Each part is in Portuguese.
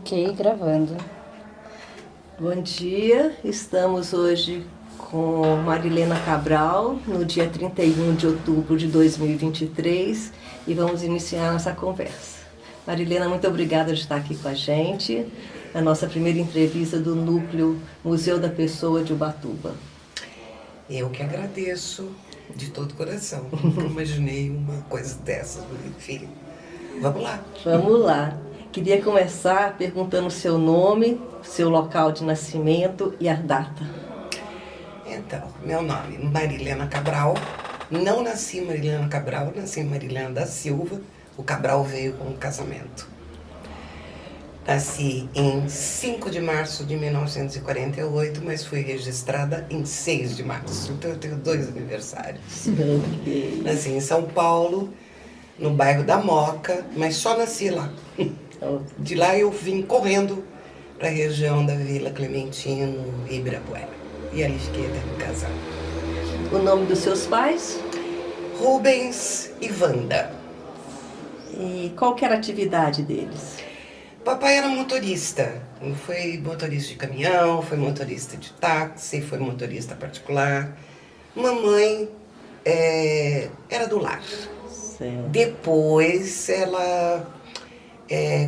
Ok, gravando. Bom dia, estamos hoje com Marilena Cabral, no dia 31 de outubro de 2023, e vamos iniciar nossa conversa. Marilena, muito obrigada de estar aqui com a gente, na nossa primeira entrevista do Núcleo Museu da Pessoa de Ubatuba. Eu que agradeço de todo o coração. Nunca imaginei uma coisa dessas, enfim. Vamos lá. Vamos lá. Queria começar perguntando o seu nome, seu local de nascimento e a data. Então, meu nome, Marilena Cabral. Não nasci Marilena Cabral, nasci Marilena da Silva. O Cabral veio com o casamento. Nasci em 5 de março de 1948, mas fui registrada em 6 de março. Então eu tenho 2 aniversários. Okay. Nasci em São Paulo, no bairro da Moca, mas só nasci lá. De lá eu vim correndo para a região da Vila Clementino e Ibirapuera. E ali fiquei até me casar. O nome dos seus pais? Rubens e Wanda. E qual que era a atividade deles? Papai era motorista. Foi motorista de caminhão, foi motorista de táxi, foi motorista particular. Mamãe era do lar. Certo. Depois ela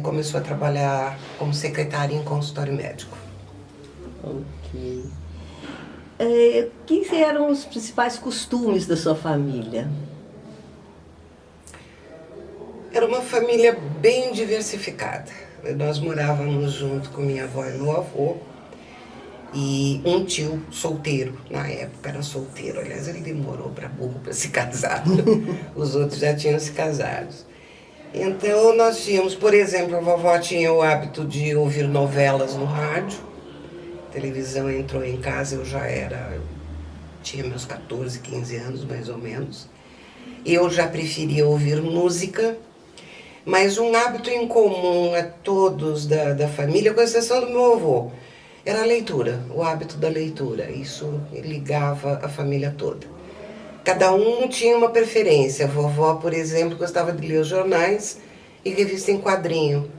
começou a trabalhar como secretária em consultório médico. Ok. Quais eram os principais costumes da sua família? Era uma família bem diversificada. Nós morávamos junto com minha avó e meu avô. E um tio solteiro, na época era solteiro. Aliás, ele demorou para burro para se casar. Os outros já tinham se casado. Então nós tínhamos, por exemplo, a vovó tinha o hábito de ouvir novelas no rádio. A televisão entrou em casa, tinha meus 14, 15 anos mais ou menos. Eu já preferia ouvir música, mas um hábito em comum a todos da família, com exceção do meu avô, era a leitura, o hábito da leitura. Isso ligava a família toda. Cada um tinha uma preferência. A vovó, por exemplo, gostava de ler os jornais e revista em quadrinho.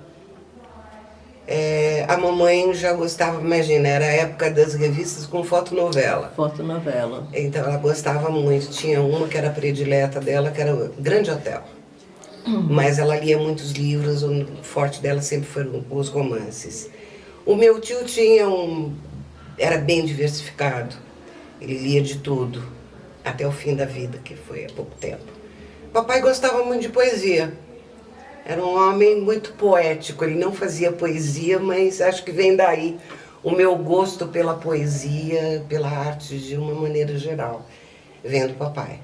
A mamãe já gostava, imagina, era a época das revistas com fotonovela. Fotonovela. Então ela gostava muito. Tinha uma que era predileta dela, que era o Grande Hotel. Mas ela lia muitos livros, o forte dela sempre foram os romances. O meu tio era bem diversificado. Ele lia de tudo, até o fim da vida, que foi há pouco tempo. Papai gostava muito de poesia. Era um homem muito poético. Ele não fazia poesia, mas acho que vem daí o meu gosto pela poesia, pela arte de uma maneira geral, vendo papai.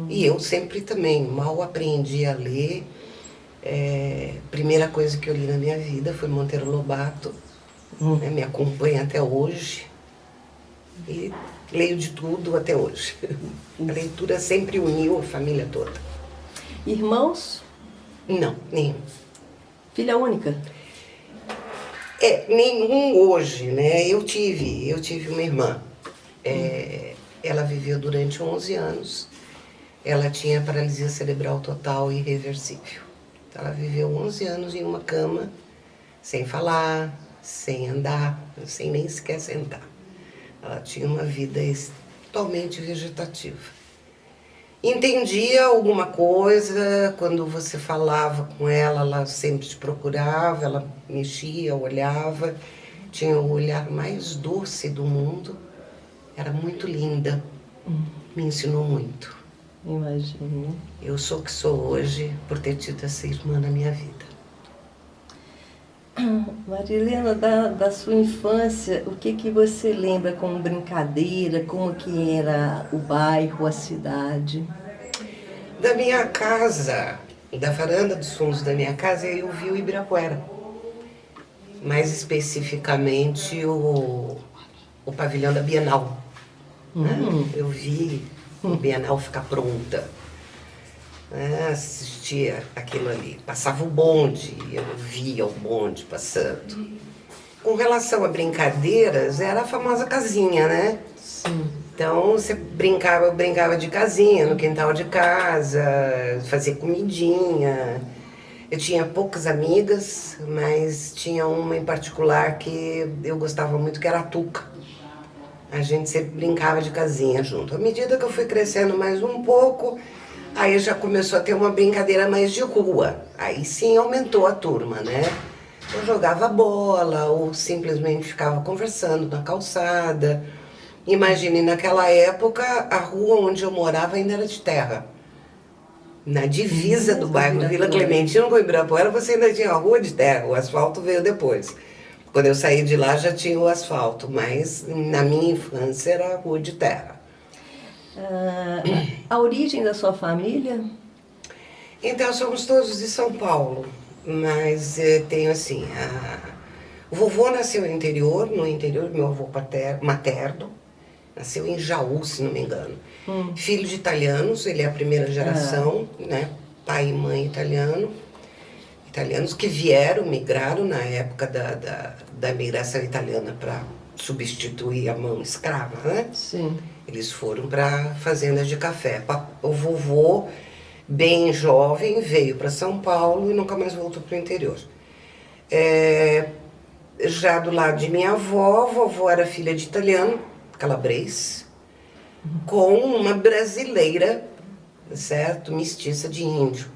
E eu sempre também mal aprendi a ler. Primeira coisa que eu li na minha vida foi Monteiro Lobato. Me acompanha até hoje. E leio de tudo até hoje. A leitura sempre uniu a família toda. Irmãos? Não, nenhum. Filha única? Nenhum hoje, né? Eu tive uma irmã. Ela viveu durante 11 anos. Ela tinha paralisia cerebral total e irreversível. Então, ela viveu 11 anos em uma cama, sem falar, sem andar, sem nem sequer sentar. Ela tinha uma vida totalmente vegetativa. Entendia alguma coisa, quando você falava com ela, ela sempre te procurava, ela mexia, olhava. Tinha o olhar mais doce do mundo, era muito linda, me ensinou muito. Imagino. Eu sou o que sou hoje por ter tido essa irmã na minha vida. Marilena, da sua infância, o que você lembra como brincadeira, como que era o bairro, a cidade? Da minha casa, da varanda dos fundos da minha casa, eu vi o Ibirapuera. Mais especificamente o pavilhão da Bienal. Eu vi a Bienal ficar pronta. Assistia aquilo ali. Passava o bonde, eu via o bonde passando. Com relação a brincadeiras, era a famosa casinha, né? Sim. Então você eu brincava de casinha no quintal de casa, fazia comidinha. Eu tinha poucas amigas, mas tinha uma em particular que eu gostava muito, que era a Tuca. A gente sempre brincava de casinha junto. À medida que eu fui crescendo mais um pouco, aí já começou a ter uma brincadeira mais de rua. Aí sim aumentou a turma, né? Eu jogava bola ou simplesmente ficava conversando na calçada. Imagine, naquela época, a rua onde eu morava ainda era de terra. Na divisa do bairro Vila Clementino com Ibirapuera, você ainda tinha a rua de terra, o asfalto veio depois. Quando eu saí de lá já tinha o asfalto, mas na minha infância era a rua de terra. A origem da sua família? Então, somos todos de São Paulo, mas tenho assim, o vovô nasceu no interior, meu avô materno, nasceu em Jaú, se não me engano. Filho de italianos, ele é a primeira geração, né? Pai e mãe italianos que migraram na época da migração italiana para substituir a mão escrava, né? Sim. Eles foram para fazendas de café. O vovô, bem jovem, veio para São Paulo e nunca mais voltou para o interior. Já do lado de minha avó, vovó era filha de italiano, calabrês, com uma brasileira, certo? Mestiça de índio.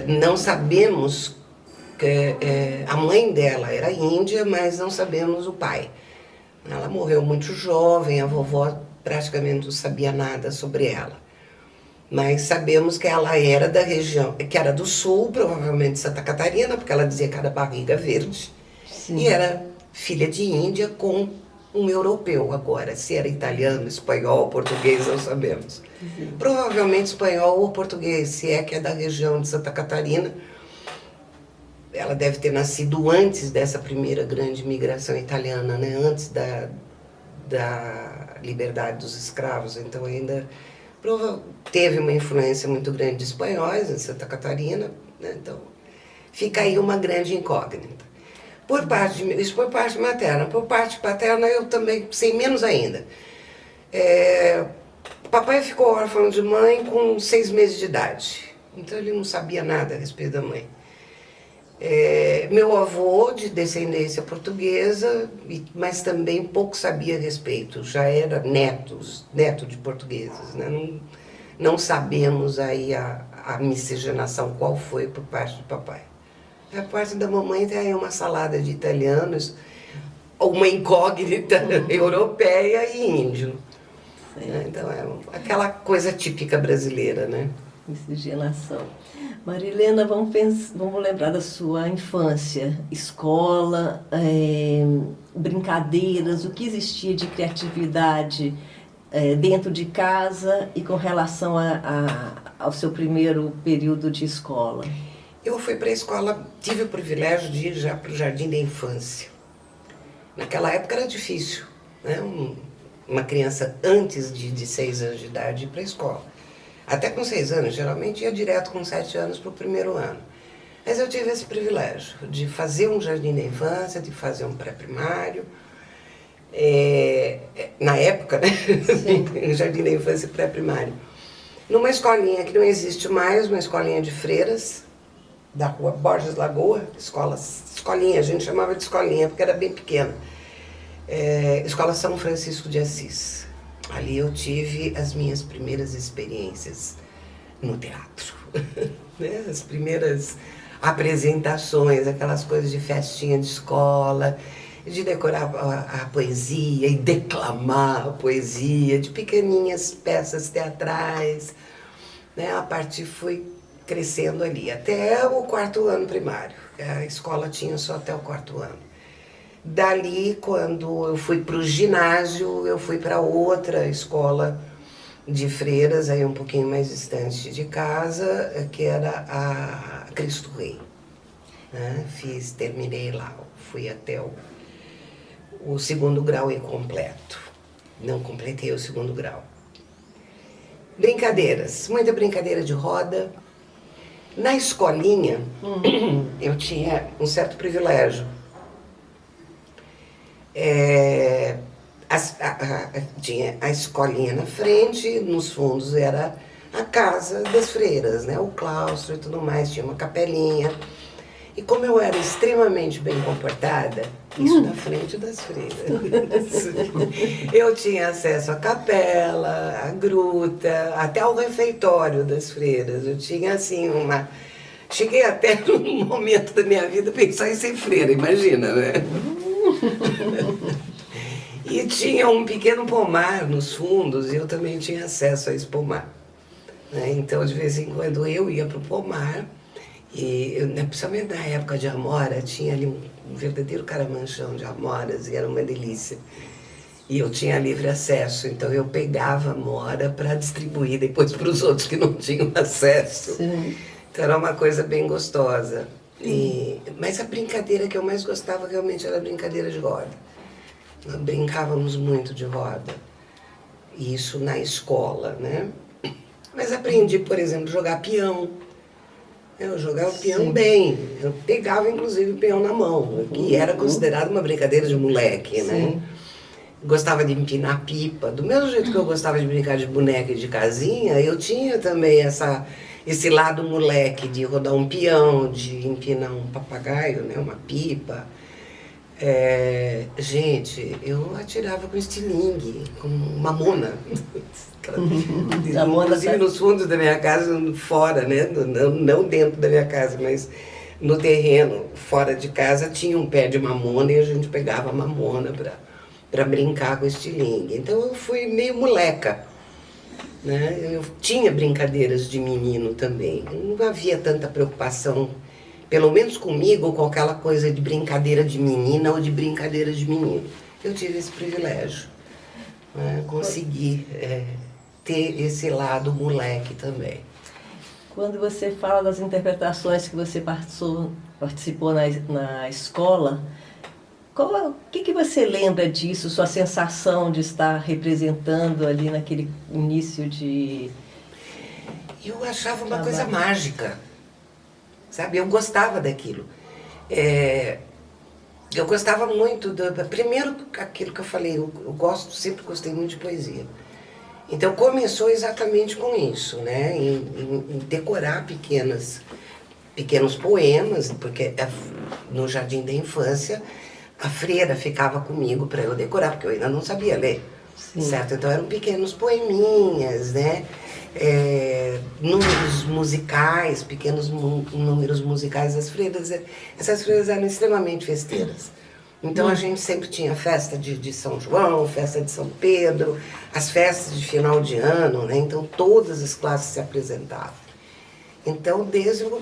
Não sabemos, a mãe dela era índia, mas não sabemos o pai. Ela morreu muito jovem, a vovó praticamente não sabia nada sobre ela. Mas sabemos que ela era da região, que era do sul, provavelmente Santa Catarina, porque ela dizia que era barriga verde. Sim. E era filha de Índia com um europeu agora. Se era italiano, espanhol, português, não sabemos. Sim. Provavelmente espanhol ou português, se é que é da região de Santa Catarina. Ela deve ter nascido antes dessa primeira grande migração italiana, né? Antes da liberdade dos escravos. Então ainda teve uma influência muito grande de espanhóis em Santa Catarina, né? Então fica aí uma grande incógnita. Isso por parte materna. Por parte paterna eu também sei menos ainda. Papai ficou órfão de mãe com 6 meses de idade. Então ele não sabia nada a respeito da mãe. Meu avô, de descendência portuguesa, mas também pouco sabia a respeito. Já era neto de portugueses, né? Não sabemos aí a miscigenação, qual foi por parte do papai. A parte da mamãe tem aí uma salada de italianos, uma incógnita europeia e índio. Então é aquela coisa típica brasileira, né? Miscigenação. Marilena, vamos lembrar da sua infância, escola, brincadeiras, o que existia de criatividade dentro de casa e com relação ao seu primeiro período de escola. Eu fui para a escola, tive o privilégio de ir já para o jardim da infância. Naquela época era difícil, né? Uma criança antes de 6 anos de idade ir para a escola. Até com 6 anos, geralmente ia direto com 7 anos para o primeiro ano. Mas eu tive esse privilégio de fazer um jardim da infância, de fazer um pré-primário. Na época, né? Jardim da infância e pré-primário. Numa escolinha que não existe mais, uma escolinha de freiras, da rua Borges Lagoa, escolinha, a gente chamava de escolinha porque era bem pequena. Escola São Francisco de Assis. Ali eu tive as minhas primeiras experiências no teatro, né? As primeiras apresentações, aquelas coisas de festinha de escola, de decorar a poesia e declamar a poesia, de pequeninhas peças teatrais, né? A partir fui crescendo ali, até o 4º ano primário. A escola tinha só até o 4º ano. Dali, quando eu fui para o ginásio, eu fui para outra escola de freiras, aí um pouquinho mais distante de casa, que era a Cristo Rei. Né? Terminei lá, fui até o 2º grau incompleto. Não completei o 2º grau. Brincadeiras, muita brincadeira de roda. Na escolinha, eu tinha um certo privilégio. Tinha a escolinha na frente, nos fundos era a casa das freiras, né? O claustro e tudo mais, tinha uma capelinha. E como eu era extremamente bem comportada, isso na frente das freiras, eu tinha acesso à capela, à gruta, até ao refeitório das freiras. Eu tinha, assim, uma... Cheguei até num momento da minha vida a pensar em ser freira, imagina, né? E tinha um pequeno pomar nos fundos e eu também tinha acesso a esse pomar, né? Então, de vez em quando, eu ia para o pomar. E, principalmente na época de amora, tinha ali um verdadeiro caramanchão de amoras e era uma delícia. E eu tinha livre acesso, então eu pegava amora para distribuir depois para os outros que não tinham acesso. Sim. Então era uma coisa bem gostosa. Mas a brincadeira que eu mais gostava realmente era a brincadeira de roda. Nós brincávamos muito de roda. Isso na escola, né? Mas aprendi, por exemplo, a jogar peão. Eu jogava peão bem, eu pegava inclusive o peão na mão, que era considerado uma brincadeira de moleque, né? Gostava de empinar pipa, do mesmo jeito que eu gostava de brincar de boneca e de casinha, eu tinha também esse lado moleque de rodar um peão, de empinar um papagaio, né? Uma pipa. Gente, eu atirava com estilingue, com mamona. Inclusive nos fundos da minha casa, fora, né? Não dentro da minha casa, mas no terreno, fora de casa, tinha um pé de mamona e a gente pegava a mamona para brincar com estilingue. Então eu fui meio moleca, né? Eu tinha brincadeiras de menino também. Não havia tanta preocupação, pelo menos comigo, com aquela coisa de brincadeira de menina ou de brincadeira de menino. Eu tive esse privilégio, né? Consegui ter esse lado moleque também. Quando você fala das interpretações que você participou na escola, o que você lembra disso, sua sensação de estar representando ali naquele início de... Eu achava uma coisa mágica, sabe? Eu gostava daquilo. Eu gostava muito, primeiro aquilo que eu falei, eu sempre gostei muito de poesia. Então começou exatamente com isso, né? Em decorar pequenos poemas, porque no jardim da infância a freira ficava comigo para eu decorar, porque eu ainda não sabia ler, certo? Então eram pequenos poeminhas, né? Números musicais, pequenos números musicais das freiras. Essas freiras eram extremamente festeiras. Então a gente sempre tinha festa de São João, festa de São Pedro, as festas de final de ano, né? Então todas as classes se apresentavam. Então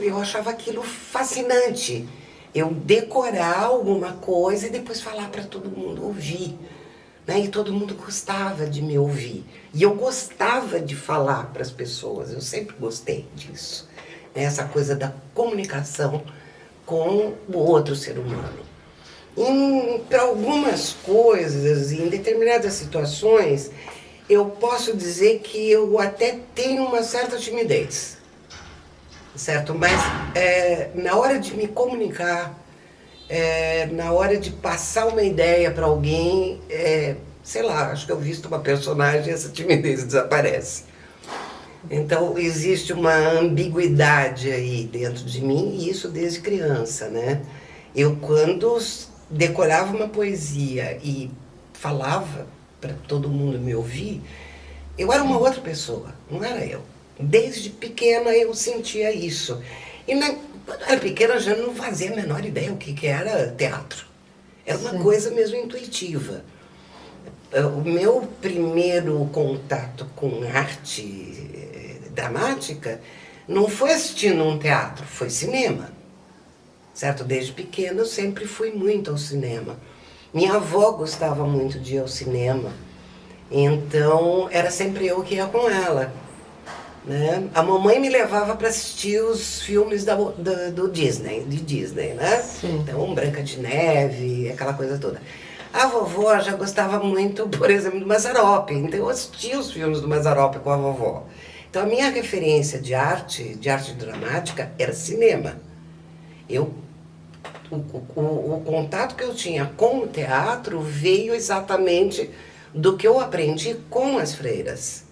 eu achava aquilo fascinante, eu decorar alguma coisa e depois falar para todo mundo ouvir, né? E todo mundo gostava de me ouvir. E eu gostava de falar para as pessoas, eu sempre gostei disso, né? Essa coisa da comunicação com o outro ser humano. Para algumas coisas, em determinadas situações, eu posso dizer que eu até tenho uma certa timidez, certo? Mas na hora de me comunicar, na hora de passar uma ideia para alguém, sei lá, acho que eu visto uma personagem e essa timidez desaparece. Então existe uma ambiguidade aí dentro de mim, e isso desde criança, né? Eu quando decorava uma poesia e falava para todo mundo me ouvir, eu era uma outra pessoa, não era eu. Desde pequena eu sentia isso. E quando eu era pequena eu já não fazia a menor ideia o que era teatro. Era uma coisa mesmo intuitiva. O meu primeiro contato com arte dramática não foi assistindo um teatro, foi cinema. Certo? Desde pequena eu sempre fui muito ao cinema. Minha avó gostava muito de ir ao cinema, então era sempre eu que ia com ela, né? A mamãe me levava para assistir os filmes do Disney, né? Sim. Então Branca de Neve, aquela coisa toda. A vovó já gostava muito, por exemplo, do Mazzaropi, então eu assistia os filmes do Mazzaropi com a vovó. Então a minha referência de arte dramática, era cinema. O contato que eu tinha com o teatro veio exatamente do que eu aprendi com as freiras.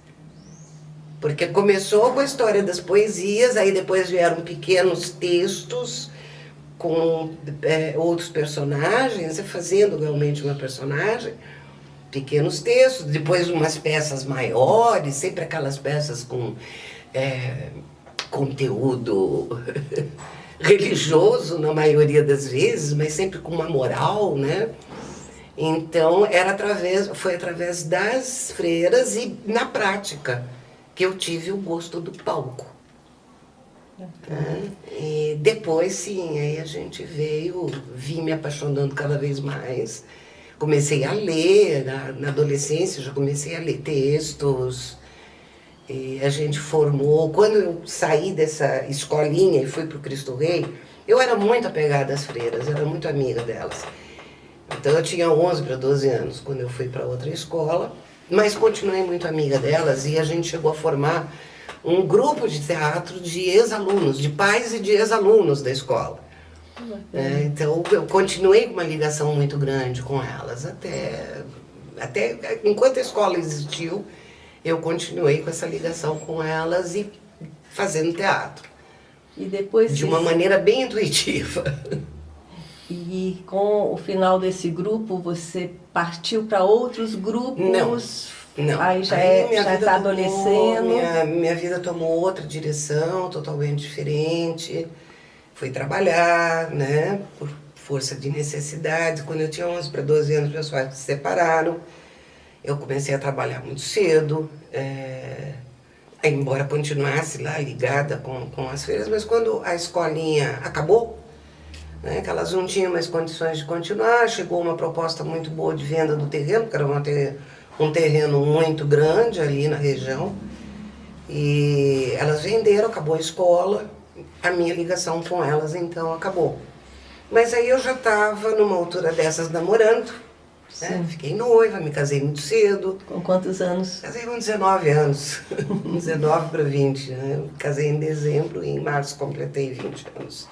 Porque começou com a história das poesias, aí depois vieram pequenos textos com outros personagens, fazendo realmente uma personagem, pequenos textos, depois umas peças maiores, sempre aquelas peças com conteúdo religioso na maioria das vezes, mas sempre com uma moral, né? Então foi através das freiras e na prática que eu tive o gosto do palco. E depois, sim, aí a gente vim me apaixonando cada vez mais. Comecei a ler, na adolescência já comecei a ler textos. E a gente formou. Quando eu saí dessa escolinha e fui para o Cristo Rei, eu era muito apegada às freiras, era muito amiga delas. Então eu tinha 11 para 12 anos quando eu fui para outra escola, mas continuei muito amiga delas e a gente chegou a formar um grupo de teatro de ex-alunos, de pais e de ex-alunos da escola. Então eu continuei com uma ligação muito grande com elas, até enquanto a escola existiu, eu continuei com essa ligação com elas e fazendo teatro. E depois de uma maneira bem intuitiva. E com o final desse grupo, você partiu para outros grupos? Não. Aí já está adolescendo? Minha vida tomou outra direção, totalmente diferente. Fui trabalhar, né, por força de necessidade. Quando eu tinha 11 para 12 anos, meus pais se separaram. Eu comecei a trabalhar muito cedo, embora continuasse lá ligada com as feiras, mas quando a escolinha acabou, né, que elas não tinham mais condições de continuar, chegou uma proposta muito boa de venda do terreno, que era um terreno muito grande ali na região, e elas venderam, acabou a escola, a minha ligação com elas então acabou. Mas aí eu já estava numa altura dessas namorando, né? Fiquei noiva, me casei muito cedo. Com quantos anos? Casei com 19 anos, 19 para 20, né? Casei em dezembro e em março completei 20 anos.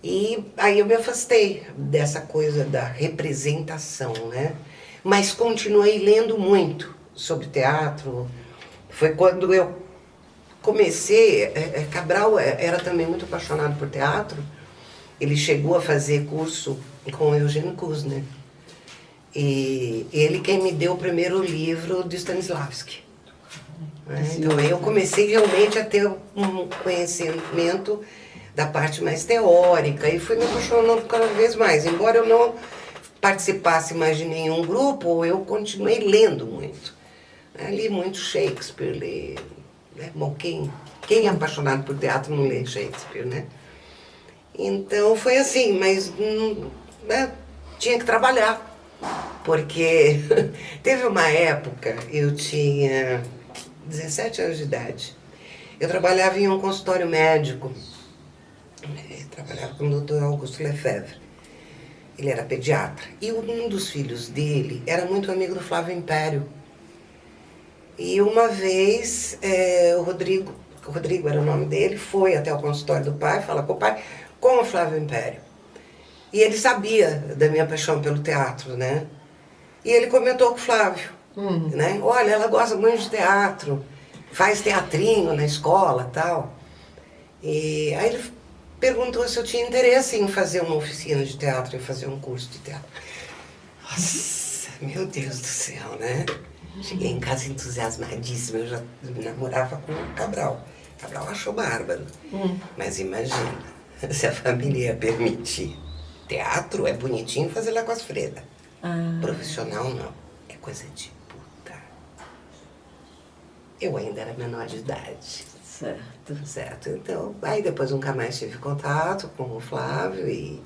E aí eu me afastei dessa coisa da representação, né? Mas continuei lendo muito sobre teatro. Foi quando eu comecei, Cabral era também muito apaixonado por teatro. Ele chegou a fazer curso com Eugênio Kuzner. E ele quem me deu o primeiro livro de Stanislavski. Então eu comecei realmente a ter um conhecimento da parte mais teórica e fui me apaixonando cada vez mais. Embora eu não participasse mais de nenhum grupo, eu continuei lendo muito. Li muito Shakespeare, bom, quem é apaixonado por teatro não lê Shakespeare, né? Então foi assim, mas tinha que trabalhar. Porque teve uma época, eu tinha 17 anos de idade, eu trabalhava em um consultório médico, trabalhava com o Dr. Augusto Lefebvre, ele era pediatra, e um dos filhos dele era muito amigo do Flávio Império. E uma vez, o Rodrigo era o nome dele, foi até o consultório do pai, falar com o pai, com o Flávio Império. E ele sabia da minha paixão pelo teatro, né? E ele comentou com o Flávio, né? Olha, ela gosta muito de teatro, faz teatrinho na escola e tal. E aí ele perguntou se eu tinha interesse em fazer uma oficina de teatro, em fazer um curso de teatro. Nossa, meu Deus do céu, né? Cheguei em casa entusiasmadíssima, eu já namorava com o Cabral. O Cabral achou bárbaro. Mas imagina, se a família ia permitir. Teatro é bonitinho fazer lá com as freiras. Profissional não, é coisa de puta. Eu ainda era menor de idade. Certo. Então, aí depois nunca mais tive contato com o Flávio e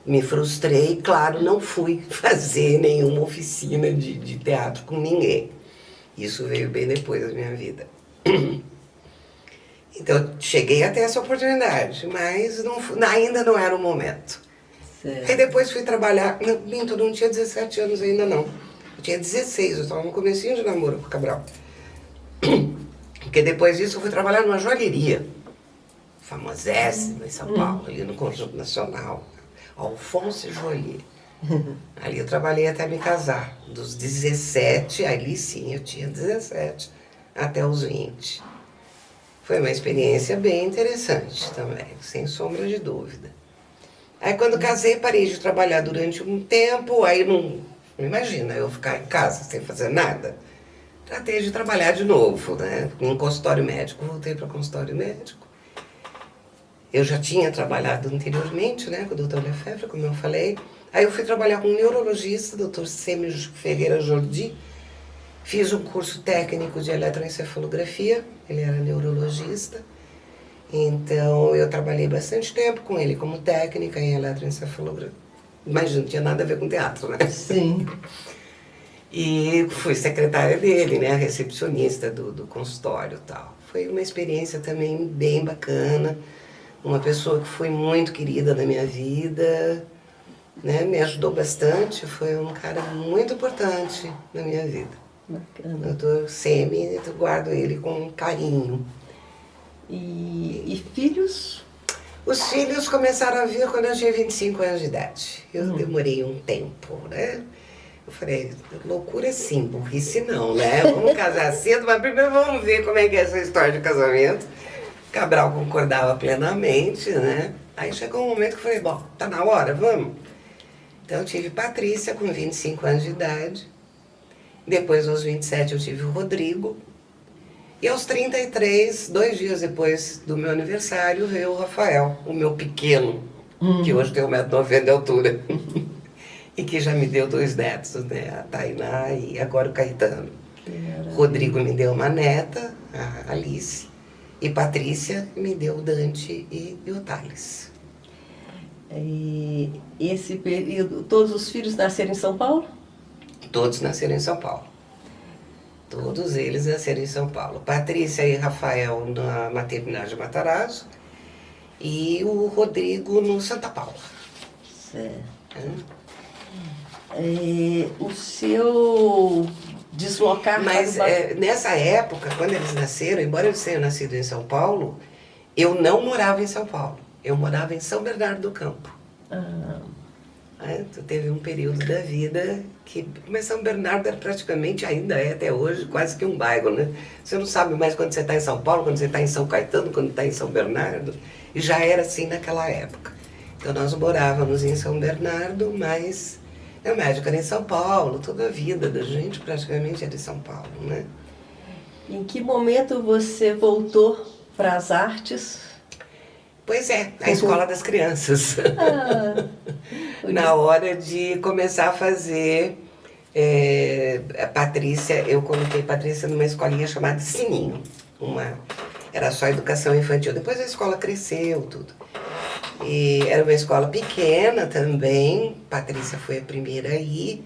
me frustrei. Claro, não fui fazer nenhuma oficina de teatro com ninguém. Isso veio bem depois da minha vida. Então, cheguei até essa oportunidade, mas ainda não era o momento. Certo. Aí depois fui trabalhar, não tinha 17 anos ainda não. Eu tinha 16, eu estava no comecinho de namoro com o Cabral. Porque depois disso eu fui trabalhar numa joalheria, famosíssima em São Paulo, ali no Conjunto Nacional, Alfonso Joalheria. Ali eu trabalhei até me casar, dos 17, ali sim eu tinha 17, até os 20. Foi uma experiência bem interessante também, sem sombra de dúvida. Aí quando casei, parei de trabalhar durante um tempo, aí não imagina eu ficar em casa sem fazer nada. Tratei de trabalhar de novo, né? Em consultório médico, voltei para consultório médico. Eu já tinha trabalhado anteriormente, né, com o Dr. Lefebvre, como eu falei. Aí eu fui trabalhar com um neurologista, Dr. Sêmio Ferreira Jordi. Fiz um curso técnico de eletroencefalografia, ele era neurologista. Então eu trabalhei bastante tempo com ele como técnica em eletroencefalografia. Mas não tinha nada a ver com teatro, né? Sim. E fui secretária dele, né, recepcionista do consultório e tal. Foi uma experiência também bem bacana, uma pessoa que foi muito querida na minha vida, né, me ajudou bastante, foi um cara muito importante na minha vida. Bacana. O Dr. Semi, eu guardo ele com carinho. E filhos? Os filhos começaram a vir quando eu tinha 25 anos de idade. Eu demorei um tempo, né? Eu falei, loucura sim, burrice não, né? Vamos casar cedo, mas primeiro vamos ver como é que é essa história de casamento. Cabral concordava plenamente, né? Aí chegou um momento que eu falei, bom, tá na hora, vamos? Então eu tive Patrícia com 25 anos de idade. Depois, aos 27, eu tive o Rodrigo. E aos 33, 2 dias depois do meu aniversário, veio o Rafael, o meu pequeno, que hoje tem 1,90 m de altura. E que já me deu 2 netos, né? A Tainá e agora o Caetano. Rodrigo me deu uma neta, a Alice. E Patrícia me deu o Dante e o Thales. E esse período, todos os filhos nasceram em São Paulo? Todos nasceram em São Paulo. Todos eles nasceram em São Paulo. Patrícia e Rafael na maternidade de Matarazzo e o Rodrigo no Santa Paula. Certo. O seu deslocar... Mas nessa época, quando eles nasceram, embora eles tenham nascido em São Paulo, eu não morava em São Paulo. Eu morava em São Bernardo do Campo. Teve um período da vida que... Mas São Bernardo era praticamente, ainda é até hoje, quase que um bairro, né? Você não sabe mais quando você está em São Paulo, quando você está em São Caetano, quando está em São Bernardo. E já era assim naquela época. Então nós morávamos em São Bernardo, mas a médica era em São Paulo. Toda a vida da gente praticamente era em São Paulo, né? Em que momento você voltou para as artes? Pois é, a escola das crianças. Na hora de começar a fazer a Patrícia, eu coloquei Patrícia numa escolinha chamada Sininho. Era só educação infantil. Depois a escola cresceu, tudo. E era uma escola pequena também. Patrícia foi a primeira aí.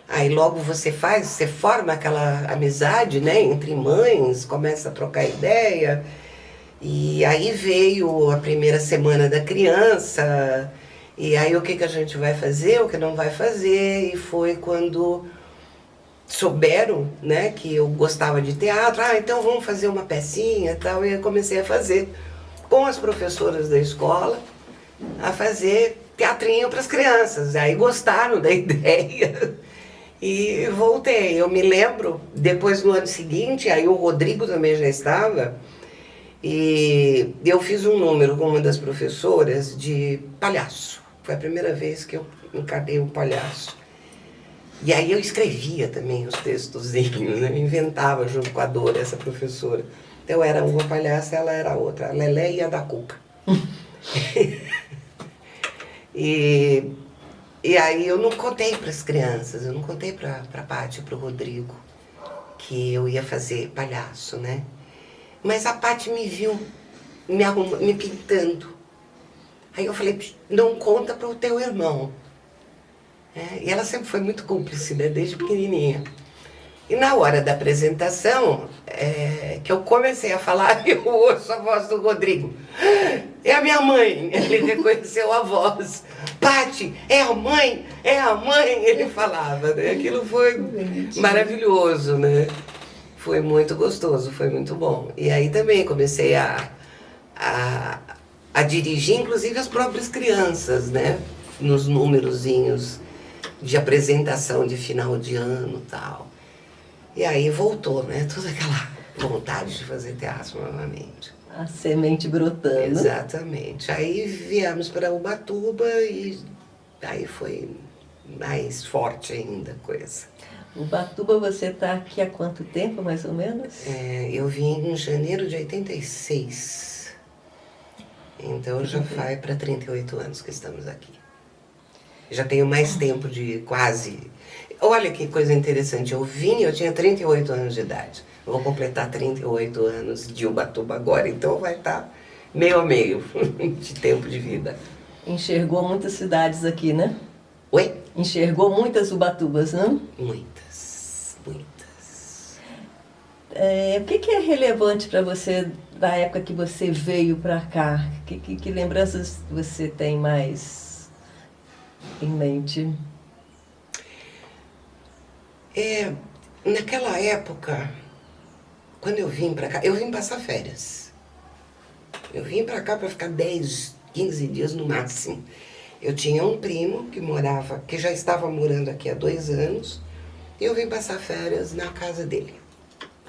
Aí logo você forma aquela amizade, né, entre mães, começa a trocar ideia. E aí veio a primeira semana da criança, e aí o que a gente vai fazer, o que não vai fazer, e foi quando souberam, né, que eu gostava de teatro, então vamos fazer uma pecinha e tal, e eu comecei a fazer com as professoras da escola, a fazer teatrinho para as crianças, aí gostaram da ideia, e voltei. Eu me lembro, depois no ano seguinte, aí o Rodrigo também já estava, e eu fiz um número com uma das professoras de palhaço. Foi a primeira vez que eu encarnei um palhaço. E aí eu escrevia também os textozinhos, né? Eu inventava junto com a Dora, essa professora. Então eu era uma palhaça, ela era outra, a Lelé e a da Cuca. E aí eu não contei para as crianças, eu não contei para a Paty e para o Rodrigo que eu ia fazer palhaço, né? Mas a Paty me viu me pintando. Aí eu falei, não conta para o teu irmão. E ela sempre foi muito cúmplice, né? Desde pequenininha. E na hora da apresentação, que eu comecei a falar, eu ouço a voz do Rodrigo. É a minha mãe. Ele reconheceu a voz. Paty, é a mãe, ele falava, né? Aquilo foi maravilhoso, né? Foi muito gostoso, foi muito bom. E aí também comecei a dirigir, inclusive, as próprias crianças, né? Nos númerozinhos de apresentação de final de ano e tal. E aí voltou, né? Toda aquela vontade de fazer teatro novamente. A semente brotando. Exatamente. Aí viemos para Ubatuba e aí foi mais forte ainda a coisa. Ubatuba, você está aqui há quanto tempo, mais ou menos? Eu vim em janeiro de 86. Então já vai para 38 anos que estamos aqui. Já tenho mais tempo de quase... Olha que coisa interessante, eu tinha 38 anos de idade. Eu vou completar 38 anos de Ubatuba agora, então vai estar meio a meio de tempo de vida. Enxergou muitas cidades aqui, né? Oi? Enxergou muitas Ubatubas, não? Muitas. O que é relevante para você da época que você veio para cá? Que lembranças você tem mais em mente? Naquela época, quando eu vim para cá, eu vim passar férias. Eu vim para cá para ficar 10, 15 dias no máximo. Eu tinha um primo que já estava morando aqui há 2 anos, e eu vim passar férias na casa dele,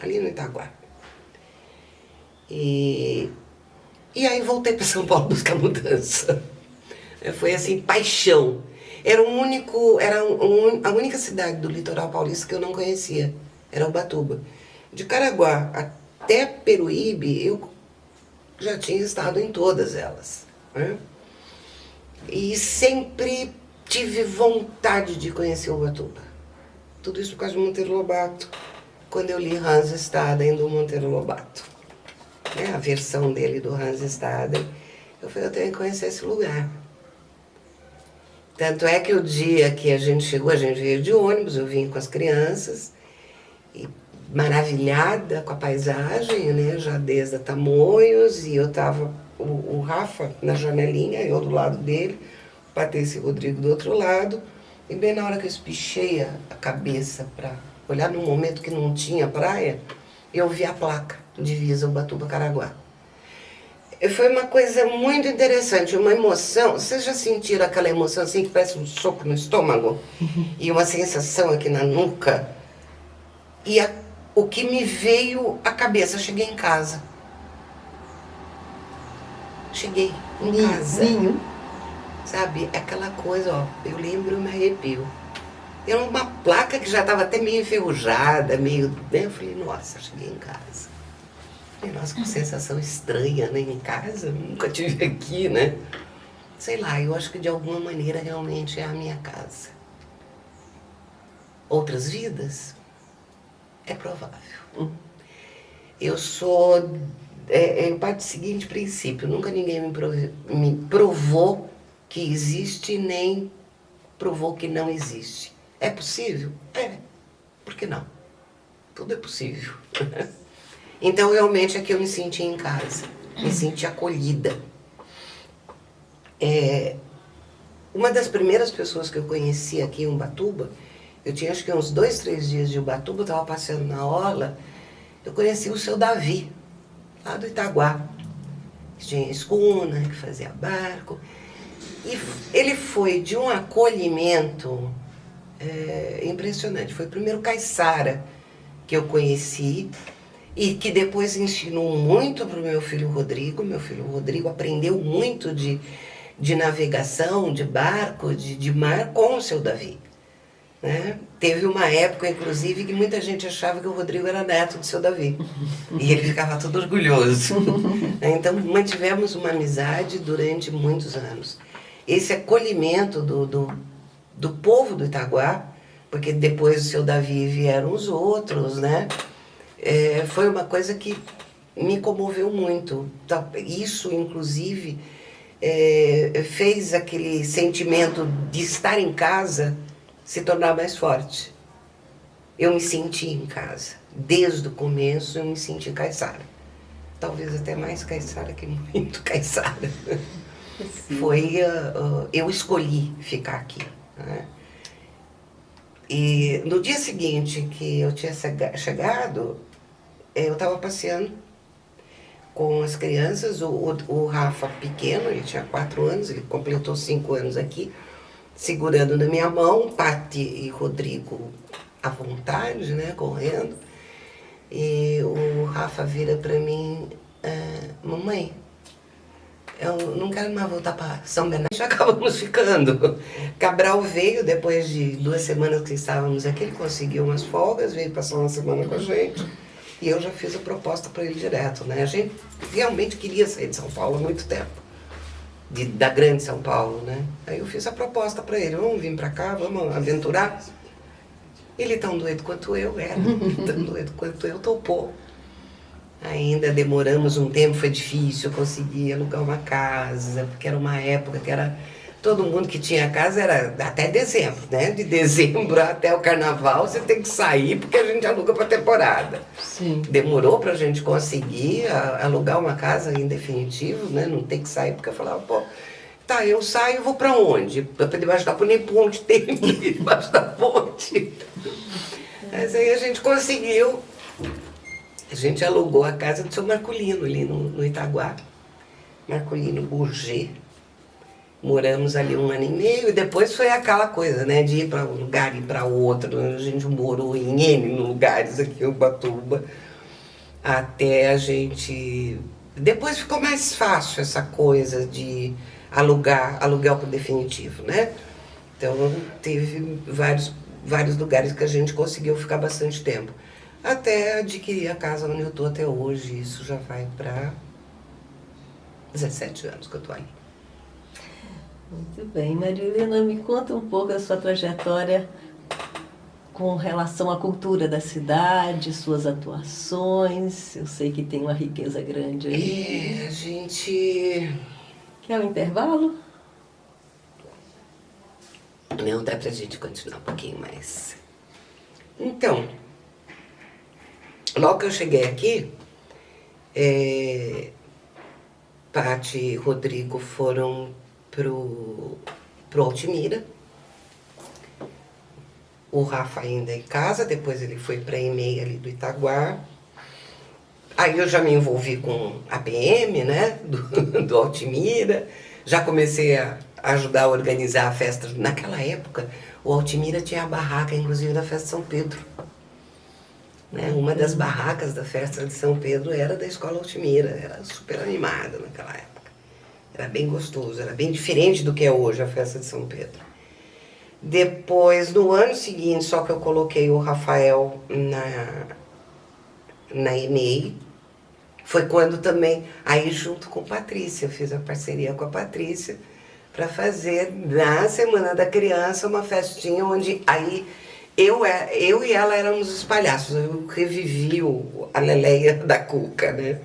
ali no Itaguá. E aí voltei para São Paulo buscar mudança. Foi assim, paixão. Era a única cidade do litoral paulista que eu não conhecia, era Ubatuba. De Caraguá até Peruíbe, eu já tinha estado em todas elas, né? E sempre tive vontade de conhecer Ubatuba. Tudo isso por causa de Monteiro Lobato, quando eu li Hans Staden do Monteiro Lobato. A versão dele do Hans Staden, eu falei, eu tenho que conhecer esse lugar. Tanto é que o dia que a gente chegou, a gente veio de ônibus, eu vim com as crianças, e maravilhada com a paisagem, né, já desde Tamoios, e eu tava, o Rafa na janelinha, eu do lado dele, o Patrícia e o Rodrigo do outro lado, e bem na hora que eu espichei a cabeça para olhar num momento que não tinha praia, eu vi a placa, divisa Ubatuba-Caraguá. Foi uma coisa muito interessante, uma emoção. Vocês já sentiram aquela emoção assim que parece um soco no estômago? E uma sensação aqui na nuca? E o que me veio à cabeça, eu cheguei em casa. Cheguei em casa. Sabe, aquela coisa, ó, eu lembro, eu me arrepio. Era uma placa que já estava até meio enferrujada, meio... Né? Eu falei, nossa, cheguei em casa. Nossa, que sensação estranha, né? Em casa, nunca tive aqui, né? Sei lá, eu acho que de alguma maneira realmente é a minha casa. Outras vidas? É provável. Eu parto do seguinte princípio, nunca ninguém me provou que existe, nem provou que não existe. É possível? É. Por que não? Tudo é possível. Então, realmente, aqui eu me senti em casa, me senti acolhida. Uma das primeiras pessoas que eu conheci aqui em Ubatuba, eu tinha acho que uns 2, 3 dias de Ubatuba, eu estava passeando na orla, eu conheci o seu Davi, lá do Itaguá, que tinha escuna, que fazia barco. E ele foi de um acolhimento impressionante. Foi o primeiro caiçara que eu conheci, e que depois ensinou muito para o meu filho Rodrigo. Meu filho Rodrigo aprendeu muito de navegação, de barco, de mar com o seu Davi. Né? Teve uma época, inclusive, que muita gente achava que o Rodrigo era neto do seu Davi. E ele ficava todo orgulhoso. Então, mantivemos uma amizade durante muitos anos. Esse acolhimento do povo do Itaguá, porque depois do seu Davi vieram os outros, né? Foi uma coisa que me comoveu muito. Isso, inclusive, fez aquele sentimento de estar em casa se tornar mais forte. Eu me senti em casa. Desde o começo eu me senti caiçara. Talvez até mais caiçara que muito caiçara. Eu escolhi ficar aqui, né? E no dia seguinte que eu tinha chegado, eu estava passeando com as crianças, o Rafa pequeno, ele tinha 4 anos, ele completou 5 anos aqui, segurando na minha mão, Pati e Rodrigo à vontade, né, correndo. E o Rafa vira para mim, mamãe, eu não quero mais voltar para São Bernardo. Já acabamos ficando. Cabral veio depois de 2 semanas que estávamos aqui, ele conseguiu umas folgas, veio passar uma semana com a gente. E eu já fiz a proposta para ele direto, né? A gente realmente queria sair de São Paulo há muito tempo. Da grande São Paulo, né? Aí eu fiz a proposta para ele, vamos vir para cá, vamos aventurar. Ele tão doido quanto eu, tão doido quanto eu, topou. Ainda demoramos um tempo, foi difícil, eu consegui alugar uma casa, porque era uma época que era... Todo mundo que tinha casa era até dezembro, né? De dezembro até o carnaval você tem que sair, porque a gente aluga para temporada. Sim. Demorou pra gente conseguir alugar uma casa em definitivo, né? Não tem que sair, porque eu falava, pô, tá, eu saio e vou pra onde? Pra debaixo da ponte, nem ponte tem aqui, debaixo da ponte. Mas aí a gente conseguiu. A gente alugou a casa do seu Marculino, ali no Itaguá. Marculino Bourget. Moramos ali 1 ano e meio e depois foi aquela coisa, né? De ir para um lugar e ir para outro. A gente morou em N lugares aqui em Ubatuba. Até a gente... Depois ficou mais fácil essa coisa de aluguel por definitivo, né? Então teve vários lugares que a gente conseguiu ficar bastante tempo. Até adquirir a casa onde eu estou até hoje. Isso já vai para 17 anos que eu estou aí. Muito bem. Marilena, me conta um pouco da sua trajetória com relação à cultura da cidade, suas atuações. Eu sei que tem uma riqueza grande aí. A gente... Quer um intervalo? Não, dá pra gente continuar um pouquinho mais. Então, logo que eu cheguei aqui, Paty e Rodrigo foram pro Altimira. O Rafa ainda em casa, depois ele foi para a EMEI ali do Itaguá. Aí eu já me envolvi com a PM, né, do Altimira. Já comecei a ajudar a organizar a festa. Naquela época, o Altimira tinha a barraca, inclusive, da festa de São Pedro. Né? Uma das barracas da festa de São Pedro era da Escola Altimira. Era super animada naquela época. Era bem gostoso, era bem diferente do que é hoje a festa de São Pedro. Depois, no ano seguinte, só que eu coloquei o Rafael na EMEI, foi quando também, aí junto com a Patrícia, eu fiz a parceria com a Patrícia para fazer na Semana da Criança uma festinha onde aí eu e ela éramos os palhaços, eu revivi a Leleia da Cuca, né?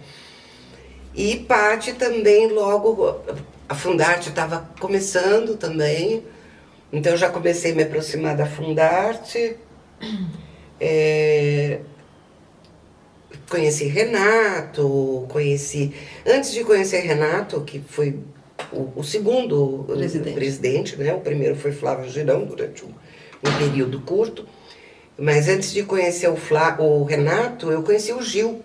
E Paty também, logo, a Fundarte estava começando também, então eu já comecei a me aproximar da Fundarte. Conheci Renato, antes de conhecer Renato, que foi o segundo presidente, né? O primeiro foi Flávio Girão, durante um período curto, mas antes de conhecer o Renato, eu conheci o Gil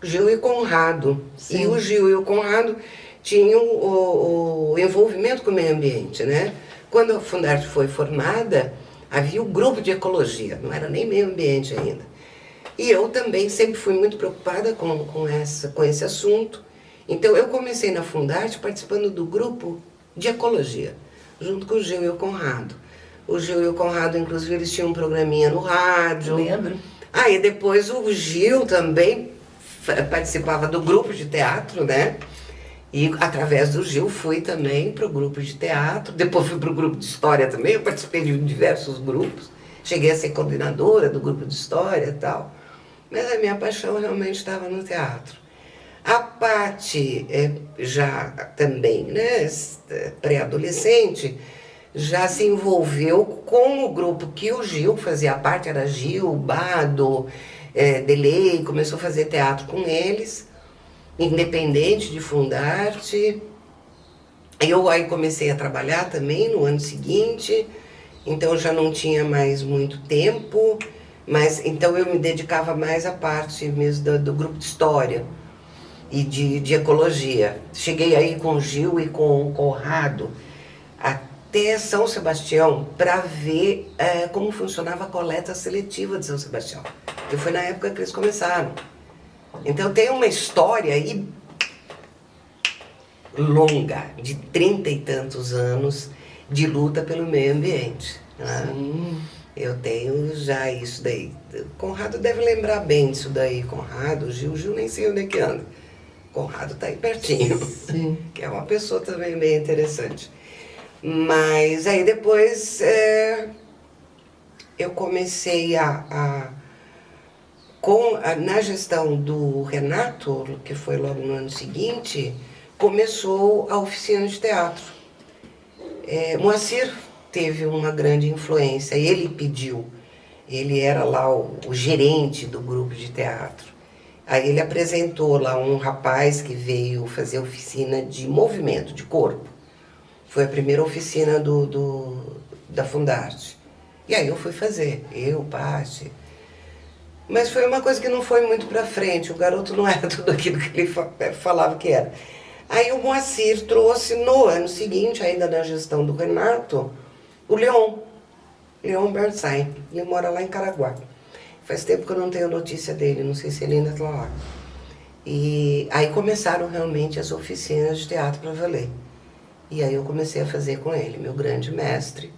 e Conrado. Sim. E o Gil e o Conrado tinham o envolvimento com o meio ambiente, né? Quando a Fundarte foi formada, havia o grupo de ecologia, não era nem meio ambiente ainda. E eu também sempre fui muito preocupada com esse assunto. Então eu comecei na Fundarte participando do grupo de ecologia, junto com o Gil e o Conrado. O Gil e o Conrado, inclusive, eles tinham um programinha no rádio. Lembro. Aí depois o Gil também participava do grupo de teatro, né? E através do Gil fui também para o grupo de teatro, depois fui para o grupo de história também, eu participei de diversos grupos, cheguei a ser coordenadora do grupo de história e tal, mas a minha paixão realmente estava no teatro. A Paty, já também, né, pré-adolescente, já se envolveu com o grupo que o Gil fazia parte, era Gil, Bado, Delay, começou a fazer teatro com eles, independente de Fundarte. Eu aí comecei a trabalhar também no ano seguinte, então já não tinha mais muito tempo, mas então eu me dedicava mais à parte mesmo do grupo de história e de ecologia. Cheguei aí com o Gil e com o Conrado até São Sebastião para ver como funcionava a coleta seletiva de São Sebastião. porque foi na época que eles começaram. Então tem uma história aí longa, de 30 e tantos anos de luta pelo meio ambiente. Né? Sim. Eu tenho já isso daí. Conrado deve lembrar bem disso daí. Conrado, Gil nem sei onde é que anda. Conrado tá aí pertinho. Sim. Que é uma pessoa também bem interessante. Mas aí depois eu comecei na gestão do Renato, que foi logo no ano seguinte, começou a oficina de teatro. Moacir teve uma grande influência, ele pediu, ele era lá o gerente do grupo de teatro. Aí ele apresentou lá um rapaz que veio fazer oficina de movimento, de corpo. Foi a primeira oficina da Fundarte. E aí eu fui fazer, Paty. Mas foi uma coisa que não foi muito pra frente, o garoto não era tudo aquilo que ele falava que era. Aí o Moacir trouxe no ano seguinte, ainda na gestão do Renato, o Leon Bernstein, ele mora lá em Caraguá. Faz tempo que eu não tenho notícia dele, não sei se ele ainda está lá. E aí começaram realmente as oficinas de teatro para valer. E aí eu comecei a fazer com ele. Meu grande mestre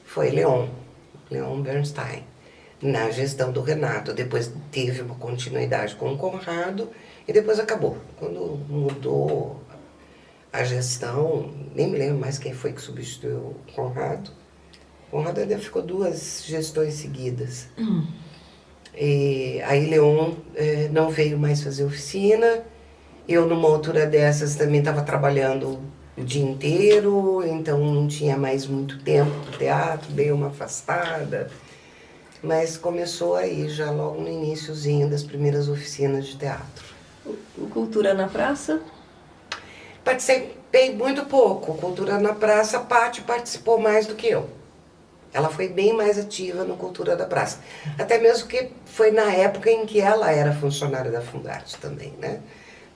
foi Leon Bernstein, na gestão do Renato. Depois teve uma continuidade com o Conrado e depois acabou. Quando mudou a gestão, nem me lembro mais quem foi que substituiu o Conrado. O Conrado ainda ficou 2 gestões seguidas. E aí Leon não veio mais fazer oficina. Eu, numa altura dessas, também estava trabalhando o dia inteiro, então não tinha mais muito tempo para o teatro, dei uma afastada. Mas começou aí, já logo no iniciozinho das primeiras oficinas de teatro. O Cultura na Praça? Participei muito pouco. Cultura na Praça, a Paty participou mais do que eu. Ela foi bem mais ativa no Cultura da Praça. Até mesmo que foi na época em que ela era funcionária da Fundarte também, né?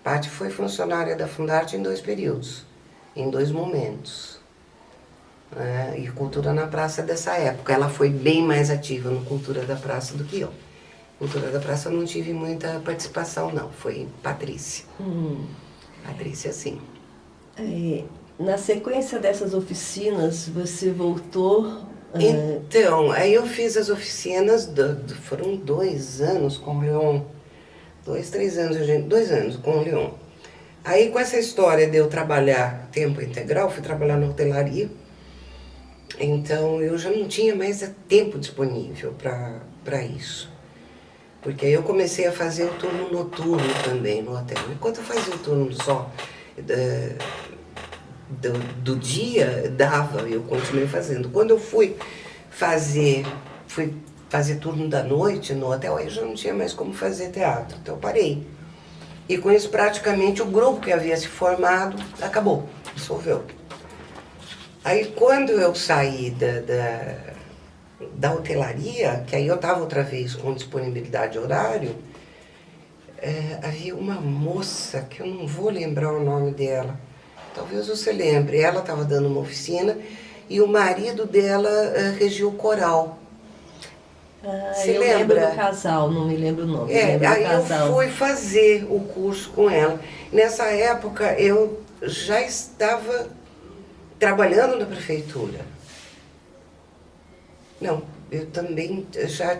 Paty foi funcionária da Fundarte em 2 períodos, em 2 momentos. E Cultura na Praça é dessa época. Ela foi bem mais ativa no Cultura da Praça do que eu. Cultura da Praça eu não tive muita participação, não. Foi Patrícia. Patrícia, sim. Na sequência dessas oficinas, você voltou... Então, aí eu fiz as oficinas, foram 2 anos com o Leon. 2, 3 anos, 2 anos com o Leon. Aí com essa história de eu trabalhar tempo integral, fui trabalhar na hotelaria. Então eu já não tinha mais tempo disponível para isso. Porque aí eu comecei a fazer o turno noturno também no hotel. Enquanto eu fazia o turno só do dia, dava, eu continuei fazendo. Quando eu fui fazer turno da noite no hotel, aí eu já não tinha mais como fazer teatro, então eu parei. E com isso praticamente o grupo que havia se formado acabou, dissolveu. Aí quando eu saí da hotelaria, que aí eu estava outra vez com disponibilidade de horário, havia uma moça, que eu não vou lembrar o nome dela, talvez você lembre, ela estava dando uma oficina e o marido dela regia o coral. Você eu lembra? lembro do casal, não me lembro o nome. Aí eu fui fazer o curso com ela. Nessa época eu já estava trabalhando na prefeitura. Não, eu também já...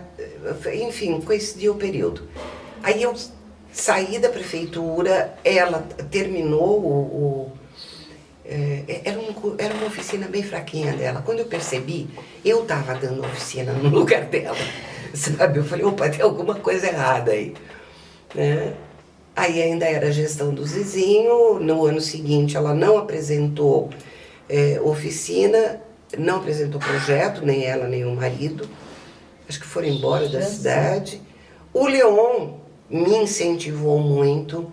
Enfim, coincidiu o período. Aí eu saí da prefeitura, ela terminou era uma oficina bem fraquinha dela. Quando eu percebi, eu estava dando oficina no lugar dela, sabe? Eu falei, opa, tem alguma coisa errada aí. Né? Aí ainda era a gestão do Zizinho. No ano seguinte ela não apresentou oficina, não apresentou projeto, nem ela nem o marido. Acho que foram embora da cidade. O Leon me incentivou muito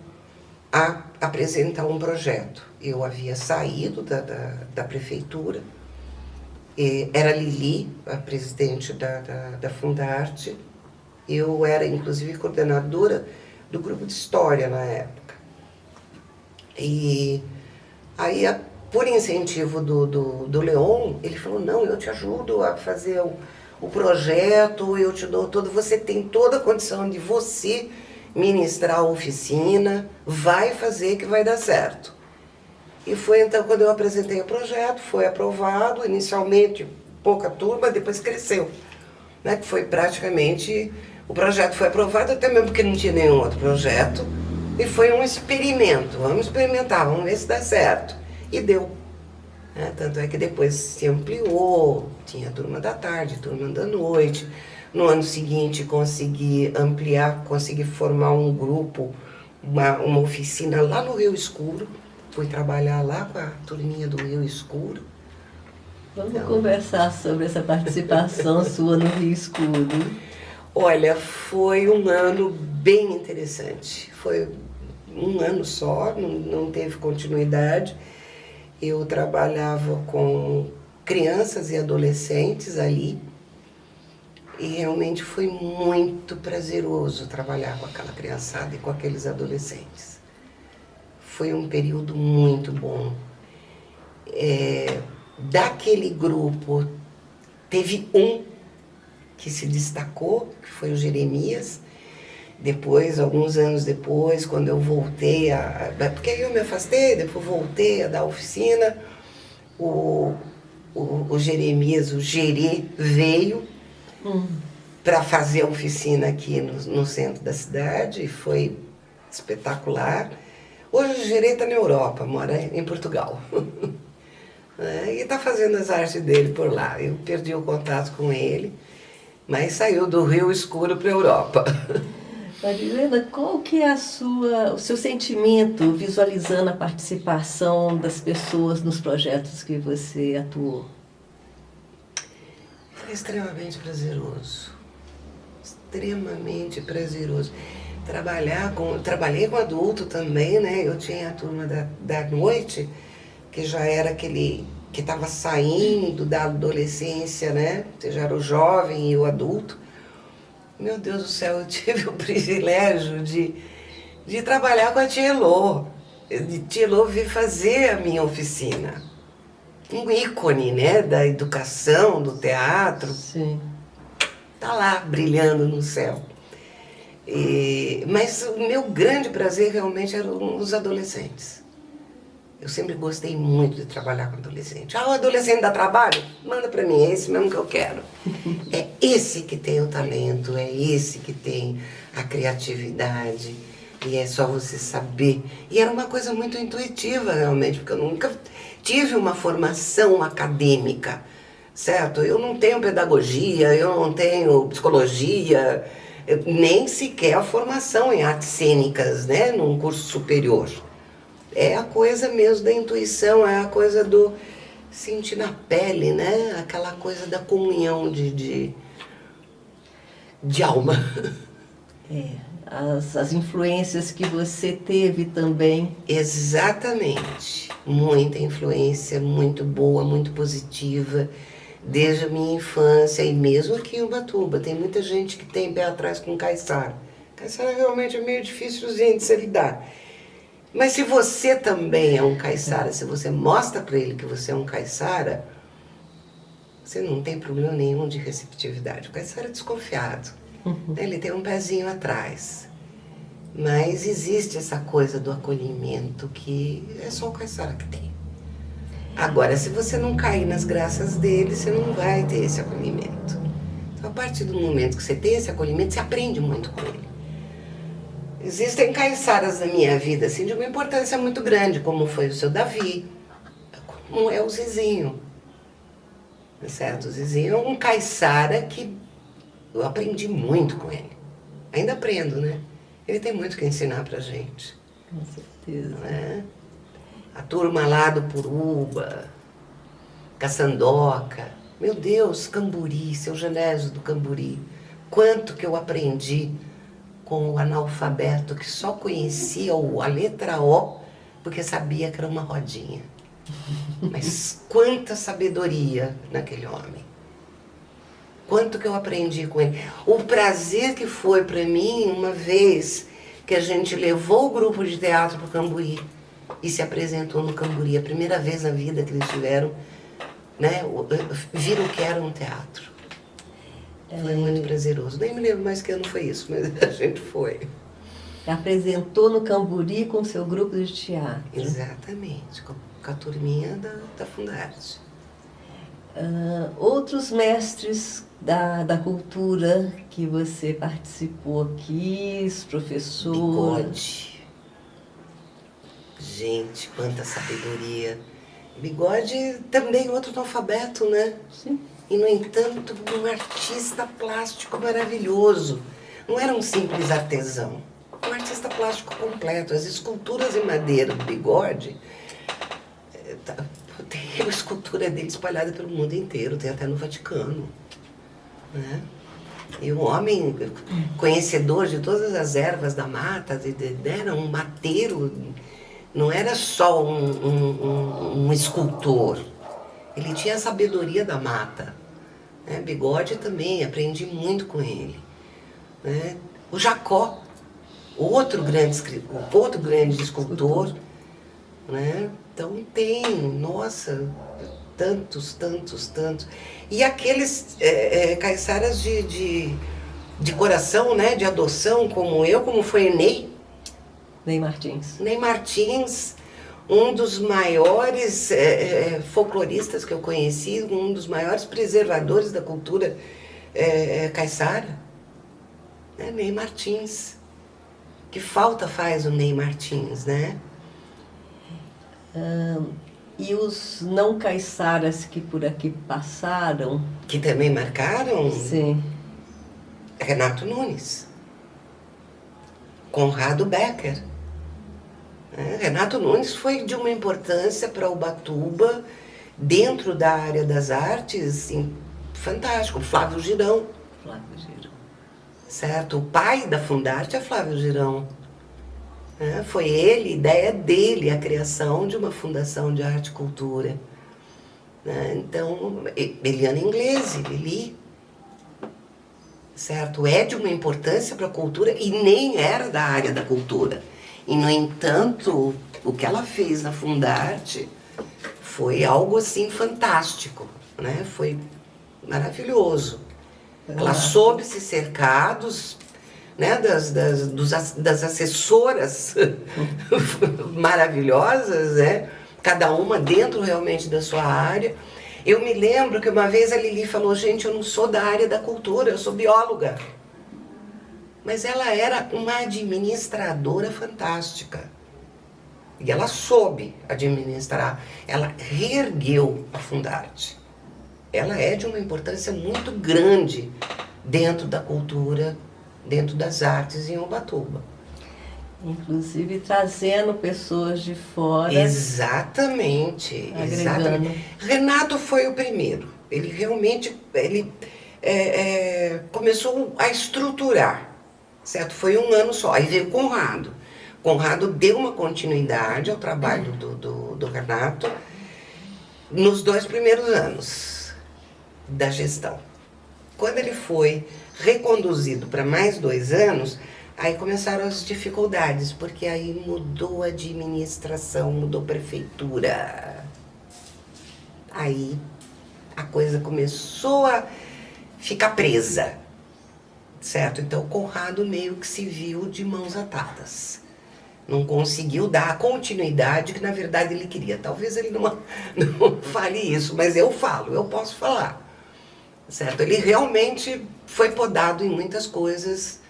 a apresentar um projeto. Eu havia saído da prefeitura, era Lili, a presidente da Fundarte. Eu era, inclusive, coordenadora do grupo de história na época. E aí, por incentivo do Leon, ele falou, não, eu te ajudo a fazer o projeto, eu te dou todo, você tem toda a condição de você ministrar a oficina, vai fazer que vai dar certo. E foi então quando eu apresentei o projeto, foi aprovado, inicialmente pouca turma, depois cresceu. Né? Foi praticamente, o projeto foi aprovado até mesmo porque não tinha nenhum outro projeto, e foi um experimento, vamos experimentar, vamos ver se dá certo. E deu. Né? Tanto é que depois se ampliou, tinha turma da tarde, turma da noite. No ano seguinte consegui ampliar, consegui formar um grupo, uma oficina lá no Rio Escuro. Fui trabalhar lá com a turminha do Rio Escuro. Vamos conversar sobre essa participação sua no Rio Escuro. Olha, foi um ano bem interessante. Foi um ano só, não teve continuidade. Eu trabalhava com crianças e adolescentes ali. E realmente foi muito prazeroso trabalhar com aquela criançada e com aqueles adolescentes. Foi um período muito bom. Daquele grupo, teve um que se destacou, que foi o Jeremias. Depois, alguns anos depois, quando eu voltei porque aí eu me afastei, depois voltei a dar oficina, o Jeremias, o Gerê, veio para fazer a oficina aqui no centro da cidade, e foi espetacular. Hoje o Gerê está na Europa, mora em Portugal. E está fazendo as artes dele por lá. Eu perdi o contato com ele, mas saiu do Rio Escuro para a Europa. Marilena, qual que é o seu sentimento visualizando a participação das pessoas nos projetos que você atuou? É extremamente prazeroso. Extremamente prazeroso. Trabalhei com adulto também, né? Eu tinha a turma da noite, que já era aquele que estava saindo da adolescência, né? Você já era o jovem e o adulto. Meu Deus do céu, eu tive o privilégio de trabalhar com a Tia Elô. Tia Elô veio fazer a minha oficina. Um ícone, né? Da educação, do teatro. Sim. Tá lá, brilhando no céu. Mas o meu grande prazer realmente eram os adolescentes. Eu sempre gostei muito de trabalhar com adolescente. O adolescente dá trabalho? Manda pra mim, é esse mesmo que eu quero. É esse que tem o talento, é esse que tem a criatividade. E é só você saber. E era uma coisa muito intuitiva, realmente, porque eu nunca tive uma formação acadêmica, certo? Eu não tenho pedagogia, eu não tenho psicologia, nem sequer a formação em artes cênicas, né, num curso superior. É a coisa mesmo da intuição, é a coisa do sentir na pele, né? Aquela coisa da comunhão de alma. As influências que você teve também. Exatamente. Muita influência, muito boa, muito positiva, desde a minha infância e mesmo aqui em Ubatuba. Tem muita gente que tem pé atrás com caiçara. Caiçara realmente é meio difícilzinho de se lidar. Mas se você também é um caiçara, se você mostra para ele que você é um caiçara, você não tem problema nenhum de receptividade. O caiçara é desconfiado. Ele tem um pezinho atrás. Mas existe essa coisa do acolhimento que é só o caiçara que tem. Agora, se você não cair nas graças dele, você não vai ter esse acolhimento. Então, a partir do momento que você tem esse acolhimento, você aprende muito com ele. Existem caiçaras na minha vida, assim, de uma importância muito grande, como foi o seu Davi, como é o Zizinho. Certo? O Zizinho é um caiçara que eu aprendi muito com ele. Ainda aprendo, né? Ele tem muito que ensinar pra gente. Com certeza. Né? A turma lá do Puruba, Caçandoca, meu Deus, Camburi, seu Genésio do Camburi. Quanto que eu aprendi com o analfabeto que só conhecia a letra O porque sabia que era uma rodinha. Mas quanta sabedoria naquele homem. Quanto que eu aprendi com ele. O prazer que foi para mim uma vez que a gente levou o grupo de teatro para o Camburi e se apresentou no Camburi, a primeira vez na vida que eles tiveram, né, viram que era um teatro. Foi muito prazeroso. Nem me lembro mais que ano foi isso, mas a gente foi. Apresentou no Camburi com seu grupo de teatro. Exatamente, com a turminha da Fundarte. Outros mestres da cultura que você participou aqui, os professores. Bigode. Gente, quanta sabedoria. Bigode também outro analfabeto, né? Sim. E, no entanto, um artista plástico maravilhoso. Não era um simples artesão. Um artista plástico completo. As esculturas em madeira do Bigode, tem a escultura dele espalhada pelo mundo inteiro, tem até no Vaticano. Né? E um homem conhecedor de todas as ervas da mata, era um mateiro, não era só um escultor. Ele tinha a sabedoria da mata. Né? Bigode também, aprendi muito com ele. Né? O Jacó, outro grande escultor. Né? Então nossa, tantos. E aqueles caiçaras de coração, né? De adoção, como foi Ney Martins. Ney Martins, um dos maiores folcloristas que eu conheci, um dos maiores preservadores da cultura caiçara. Ney Martins. Que falta faz o Ney Martins, né? E os não caiçaras que por aqui passaram? Que também marcaram? Sim. Renato Nunes. Conrado Becker. Renato Nunes foi de uma importância para Ubatuba, dentro da área das artes, fantástico. Flávio Girão. Certo? O pai da Fundarte é Flávio Girão. Foi ideia dele, a criação de uma fundação de arte e cultura. Então, Eliana Inglese, Lili, certo? É de uma importância para a cultura e nem era da área da cultura. E, no entanto, o que ela fez na Fundarte foi algo assim fantástico, né? Foi maravilhoso. Ela soube se cercar das assessoras maravilhosas, né? Cada uma dentro realmente da sua área. Eu me lembro que uma vez a Lili falou, gente, eu não sou da área da cultura, eu sou bióloga. Mas ela era uma administradora fantástica. E ela soube administrar. Ela reergueu a Fundarte. Ela é de uma importância muito grande dentro da cultura, dentro das artes em Ubatuba. Inclusive trazendo pessoas de fora. Exatamente. Renato foi o primeiro. Ele realmente começou a estruturar, certo? Foi um ano só. Aí veio Conrado. Conrado deu uma continuidade ao trabalho do Renato nos 2 primeiros anos da gestão. Quando ele foi reconduzido para mais 2 anos, aí começaram as dificuldades, porque aí mudou a administração, mudou a prefeitura. Aí a coisa começou a ficar presa, certo? Então o Conrado meio que se viu de mãos atadas. Não conseguiu dar a continuidade que na verdade ele queria. Talvez ele não fale isso, mas eu posso falar. Certo? Ele realmente foi podado em muitas coisas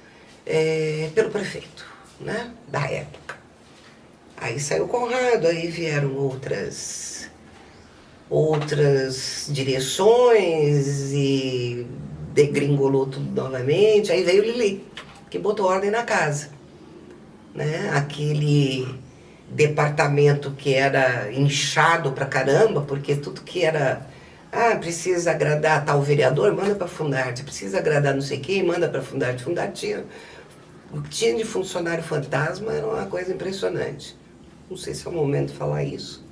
pelo prefeito, né? Da época. Aí saiu Conrado, aí vieram outras direções e degringolou tudo novamente. Aí veio Lili, que botou ordem na casa. Né? Aquele departamento que era inchado pra caramba, porque tudo que era... precisa agradar tal vereador, manda para a Fundarte. Precisa agradar não sei quem, manda para a Fundarte. Fundarte tinha de funcionário fantasma, era uma coisa impressionante. Não sei se é o momento de falar isso.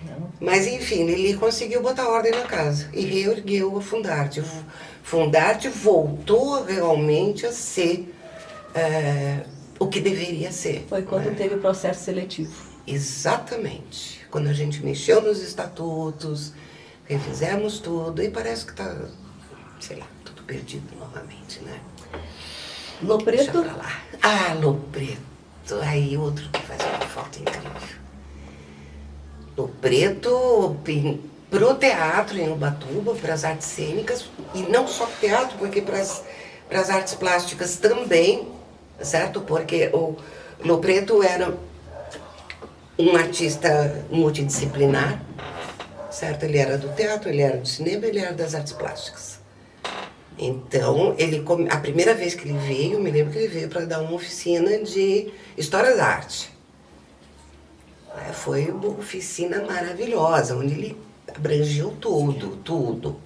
Não. Mas, enfim, ele conseguiu botar ordem na casa e reergueu a Fundarte. Fundarte voltou realmente a ser o que deveria ser. Foi quando teve o processo seletivo. Exatamente. Quando a gente mexeu nos estatutos, refizemos tudo e parece que está, sei lá, tudo perdido novamente, né? Lopreto? Deixa pra lá. Ah, Lopreto. Aí outro que faz uma falta incrível. Lopreto pro teatro em Ubatuba, para as artes cênicas, e não só pro teatro, porque para as artes plásticas também, certo? Porque o Lopreto era um artista multidisciplinar, certo? Ele era do teatro, ele era do cinema, ele era das artes plásticas. Então, a primeira vez que ele veio, me lembro que ele veio para dar uma oficina de História da Arte. Foi uma oficina maravilhosa, onde ele abrangiu tudo.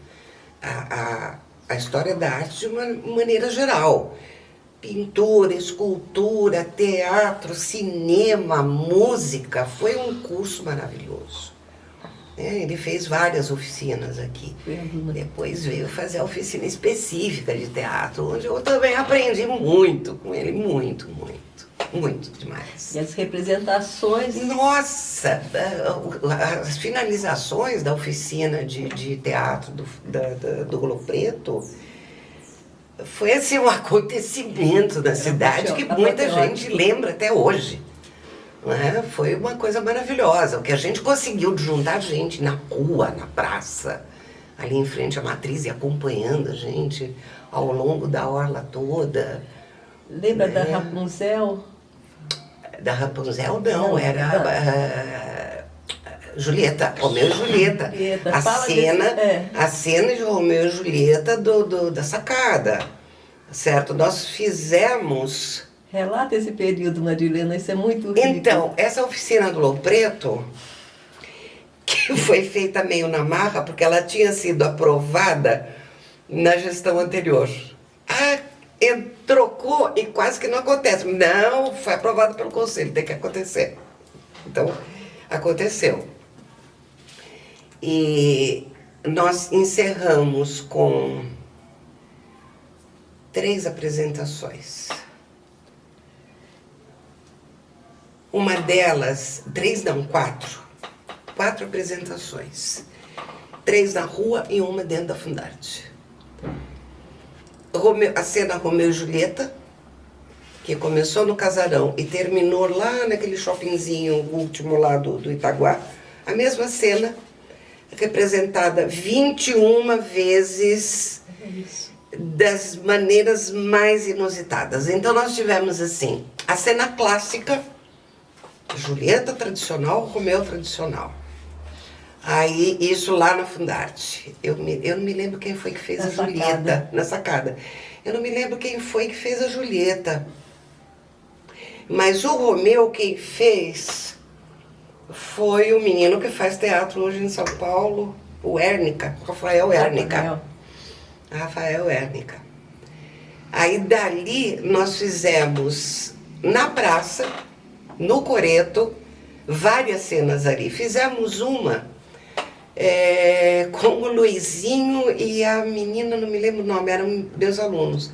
A história da arte de uma maneira geral. Pintura, escultura, teatro, cinema, música. Foi um curso maravilhoso. Ele fez várias oficinas aqui. Depois veio fazer a oficina específica de teatro, onde eu também aprendi muito com ele, muito demais. E as representações? Nossa! As finalizações da oficina de teatro do Lopreto foi assim um acontecimento na cidade que muita gente lembra até hoje. Né? Foi uma coisa maravilhosa. O que a gente conseguiu de juntar gente na rua, na praça, ali em frente à matriz e acompanhando a gente ao longo da orla toda. Lembra da Rapunzel? Da Rapunzel não, era Julieta, Romeu e Julieta. A cena de Romeu e Julieta da sacada, certo? Nós fizemos... Relata esse período, Marilena, isso é muito rico. Então, essa oficina do Lopreto, que foi feita meio na marra, porque ela tinha sido aprovada na gestão anterior. Trocou e quase que não acontece. Não, foi aprovado pelo conselho, tem que acontecer. Então, aconteceu. E nós encerramos com 3 apresentações. Uma delas, 3 não, 4. 4 apresentações. 3 na rua e uma dentro da Fundarte. A cena Romeu e Julieta, que começou no Casarão e terminou lá naquele shoppingzinho último lá do Itaguá. A mesma cena, representada 21 vezes das maneiras mais inusitadas. Então nós tivemos assim, a cena clássica, Julieta tradicional, Romeu tradicional. Aí, isso lá na Fundarte. Eu não me lembro quem foi que fez a Julieta. Na sacada. Eu não me lembro quem foi que fez a Julieta. Mas o Romeu, quem fez, foi o menino que faz teatro hoje em São Paulo, o Hérnica, Rafael Hérnica. Rafael Hérnica. Aí, dali, nós fizemos na praça, no Coreto, várias cenas ali. Fizemos uma com o Luizinho e a menina, não me lembro o nome, eram meus alunos.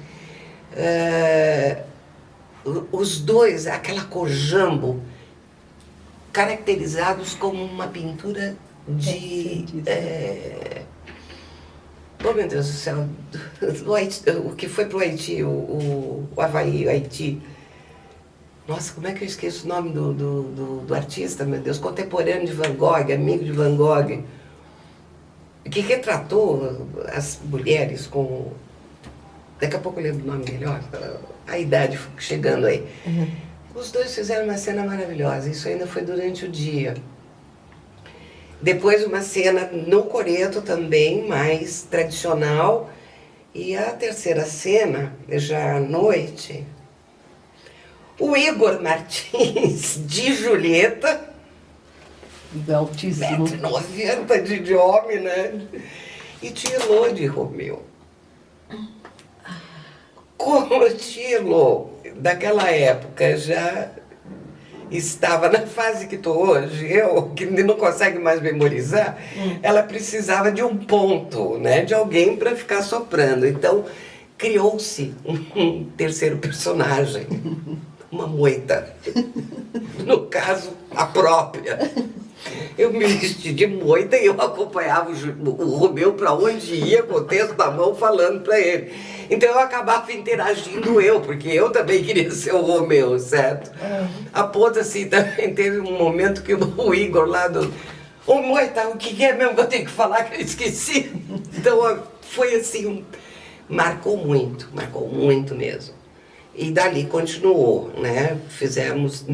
Os dois, aquela cor jambo, caracterizados como uma pintura de... oh, meu Deus do céu, o que foi pro Haiti, o Havaí, o Haiti. Nossa, como é que eu esqueço o nome do artista, meu Deus, contemporâneo de Van Gogh, amigo de Van Gogh, que retratou as mulheres com... Daqui a pouco eu lembro o nome melhor, a idade chegando aí. Uhum. Os dois fizeram uma cena maravilhosa, isso ainda foi durante o dia. Depois uma cena no Coreto também, mais tradicional. E a terceira cena, já à noite, o Igor Martins, de Julieta, altíssimo, 1,90 m de homem, né? E Tilo de Romeu. Como o Tilo, daquela época, já estava na fase que estou hoje, eu, que não consegue mais memorizar, ela precisava de um ponto, né? De alguém para ficar soprando. Então, criou-se um terceiro personagem. Uma moita, no caso, a própria, eu me vesti de moita e eu acompanhava o Romeu para onde ia, com o texto na mão, falando para ele. Então eu acabava interagindo porque eu também queria ser o Romeu, certo? A ponto assim, também teve um momento que o Igor lá do... Ô moita, o que é mesmo que eu tenho que falar que eu esqueci? Então foi assim, marcou muito mesmo. E dali continuou, né? Fizemos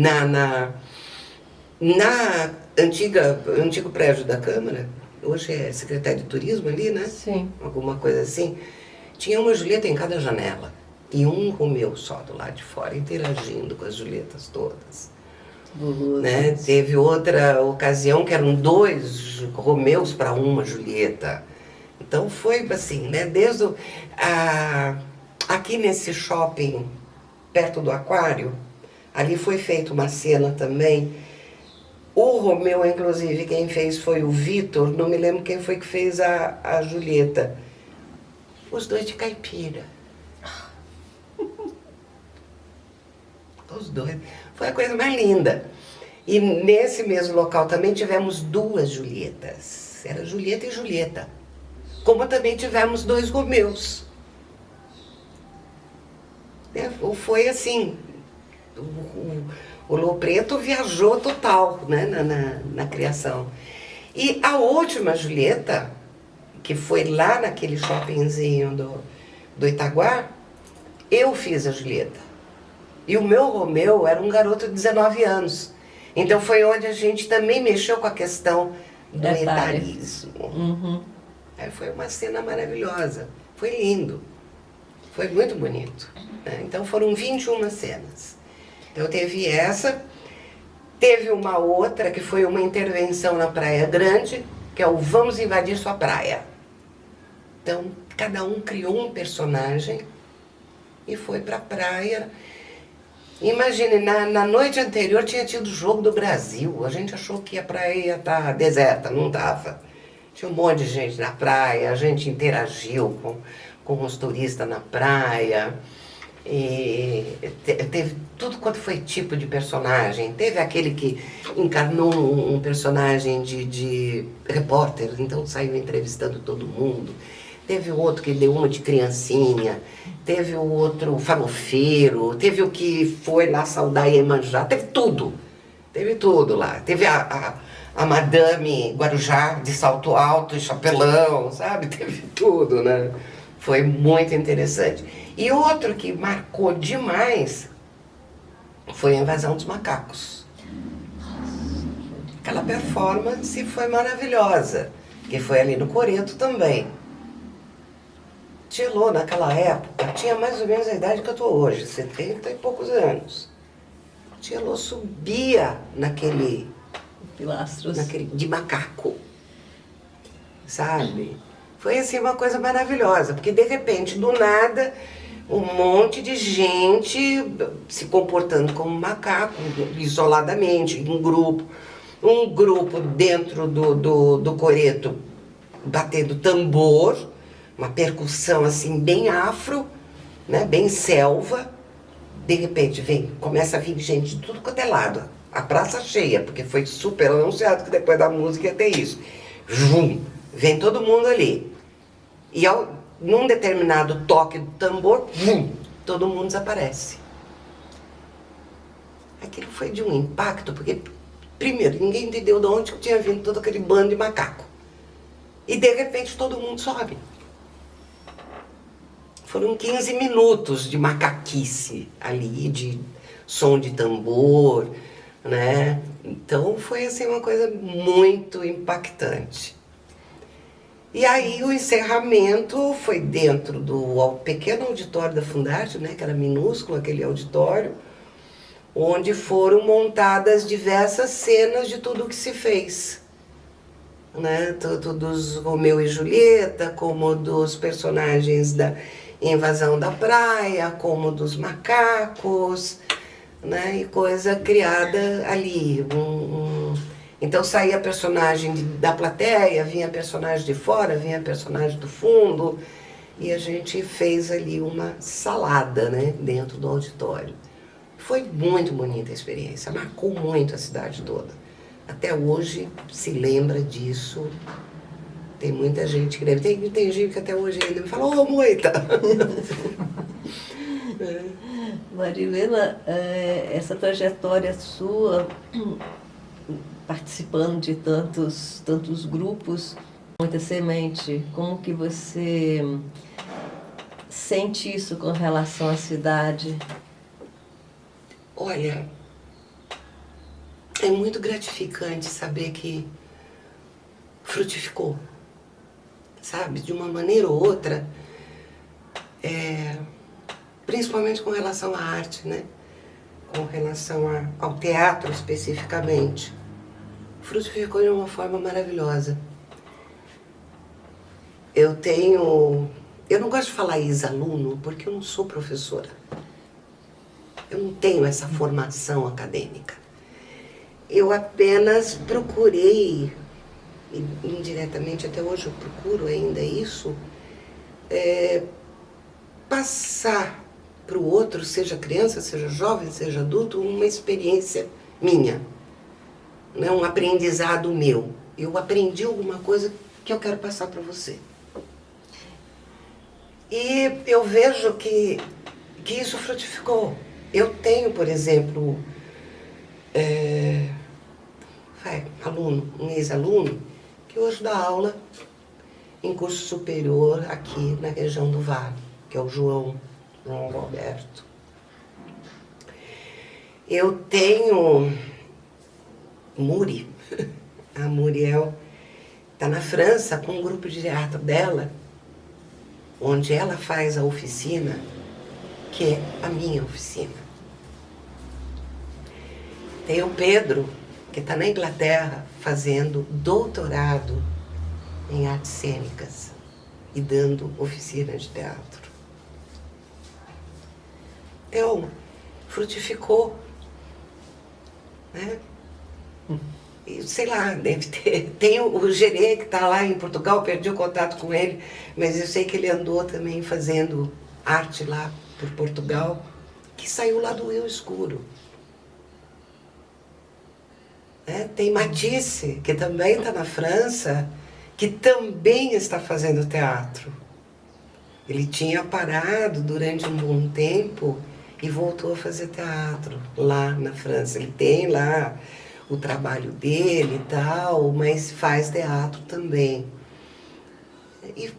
antigo prédio da Câmara, hoje é Secretaria de Turismo ali, né? Sim. Alguma coisa assim. Tinha uma Julieta em cada janela e um Romeu só do lado de fora, interagindo com as Julietas todas. Né? Teve outra ocasião que eram 2 Romeus para uma Julieta. Então foi assim, né? Desde aqui nesse shopping perto do aquário, ali foi feita uma cena também. O Romeu, inclusive, quem fez foi o Vitor, não me lembro quem foi que fez a Julieta. Os 2 de caipira. Os 2. Foi a coisa mais linda. E nesse mesmo local também tivemos 2 Julietas. Era Julieta e Julieta. Como também tivemos 2 Romeus. Foi assim, o Lô Preto viajou total, né, na criação. E a última Julieta, que foi lá naquele shoppingzinho do Itaguá, eu fiz a Julieta. E o meu Romeu era um garoto de 19 anos. Então foi onde a gente também mexeu com a questão do etarismo. Uhum. Aí foi uma cena maravilhosa, foi lindo, foi muito bonito. Né? Então foram 21 cenas. Então teve essa, teve uma outra que foi uma intervenção na Praia Grande, que é o Vamos Invadir Sua Praia. Então cada um criou um personagem e foi para a praia. Imagine, na noite anterior tinha tido o Jogo do Brasil, a gente achou que a praia ia estar deserta, não estava. Tinha um monte de gente na praia, a gente interagiu com os turistas na praia. E teve tudo quanto foi tipo de personagem. Teve aquele que encarnou um personagem de repórter, então saiu entrevistando todo mundo. Teve o outro que deu uma de criancinha. Teve o outro farofeiro. Teve o que foi lá saudar Iemanjá. Teve tudo. Teve tudo lá. Teve a Madame Guarujá de salto alto e chapelão, sabe? Teve tudo, né? Foi muito interessante. E outro que marcou demais foi a Invasão dos Macacos. Aquela performance foi maravilhosa, que foi ali no Coreto também. Tchelo, naquela época, tinha mais ou menos a idade que eu estou hoje, 70 e poucos anos. Tchelo subia naquele Pilastros. de macaco, sabe? Foi assim uma coisa maravilhosa, porque de repente, do nada, um monte de gente se comportando como macaco, isoladamente, em grupo. Um grupo dentro do coreto batendo tambor, uma percussão assim bem afro, né, bem selva. De repente começa a vir gente de tudo quanto é lado. A praça cheia, porque foi super anunciado que depois da música ia ter isso. Vem todo mundo ali. E num determinado toque do tambor, todo mundo desaparece. Aquilo foi de um impacto, porque, primeiro, ninguém entendeu de onde tinha vindo todo aquele bando de macaco. E, de repente, todo mundo sobe. Foram 15 minutos de macaquice ali, de som de tambor, né? Então, foi, assim, uma coisa muito impactante. E aí o encerramento foi dentro do pequeno auditório da Fundarte, né, que era minúsculo aquele auditório, onde foram montadas diversas cenas de tudo o que se fez. Né, tanto dos Romeu e Julieta, como dos personagens da Invasão da Praia, como dos macacos, né, e coisa criada ali. Então saía personagem da plateia, vinha personagem de fora, vinha personagem do fundo, e a gente fez ali uma salada, né, dentro do auditório. Foi muito bonita a experiência, marcou muito a cidade toda. até hoje se lembra disso. Tem muita gente que lembra. Tem gente que até hoje ainda me fala, ô, Moita! Marilena, essa trajetória sua, participando de tantos grupos, muita semente, como que você sente isso com relação à cidade? Olha, é muito gratificante saber que frutificou, sabe? De uma maneira ou outra, principalmente com relação à arte, né? Com relação ao teatro especificamente. Frutificou de uma forma maravilhosa. Eu não gosto de falar ex-aluno porque eu não sou professora. Eu não tenho essa formação acadêmica. Eu apenas procurei, indiretamente até hoje eu procuro ainda isso, passar para o outro, seja criança, seja jovem, seja adulto, uma experiência minha, né? Um aprendizado meu. Eu aprendi alguma coisa que eu quero passar para você. E eu vejo que isso frutificou. Eu tenho, por exemplo, um ex-aluno, que hoje dá aula em curso superior aqui na região do Vale, que é o João Alberto. Eu tenho Muri, a Muriel está na França com um grupo de teatro dela, onde ela faz a oficina, que é a minha oficina. Tem o Pedro, que está na Inglaterra, fazendo doutorado em artes cênicas e dando oficina de teatro. Então, frutificou, né? E, sei lá, deve ter... Tem o Gerê, que está lá em Portugal, perdi o contato com ele, mas eu sei que ele andou também fazendo arte lá por Portugal, que saiu lá do Rio Escuro. Tem Matisse, que também está na França, que também está fazendo teatro. Ele tinha parado durante um bom tempo e voltou a fazer teatro lá na França. Ele tem lá o trabalho dele e tal, mas faz teatro também. E,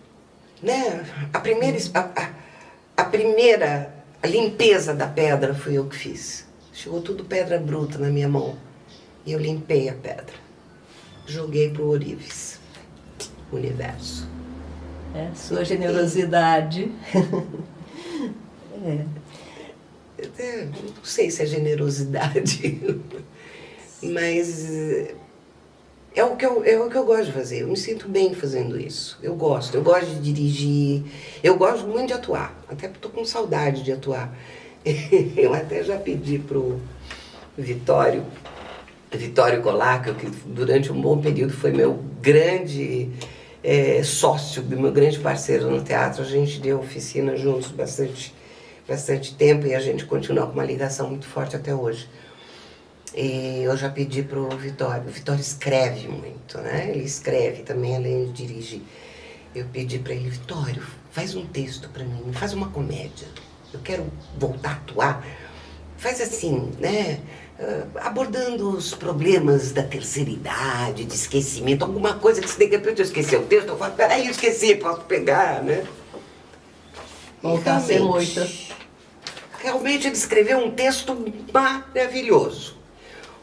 né, a primeira limpeza da pedra foi eu que fiz. Chegou tudo pedra bruta na minha mão. E eu limpei a pedra. Joguei pro Orives, o universo. Sua generosidade. Não sei se é generosidade, mas é o que eu gosto de fazer. Eu me sinto bem fazendo isso. Eu gosto de dirigir, eu gosto muito de atuar. Até porque estou com saudade de atuar. Eu até já pedi pro Vitório Colacco, que durante um bom período foi meu grande sócio, meu grande parceiro no teatro. A gente deu oficina juntos bastante tempo e a gente continua com uma ligação muito forte até hoje. E eu já pedi pro Vitório. O Vitório escreve muito, né? Ele escreve também, além de dirigir. Eu pedi para ele, Vitório, faz um texto para mim, faz uma comédia. Eu quero voltar a atuar. Faz assim, né? Abordando os problemas da terceira idade, de esquecimento, alguma coisa que se de repente eu esqueci o texto, eu falo, peraí, eu esqueci, posso pegar, né? Voltar a ser Moita. Realmente ele escreveu um texto maravilhoso,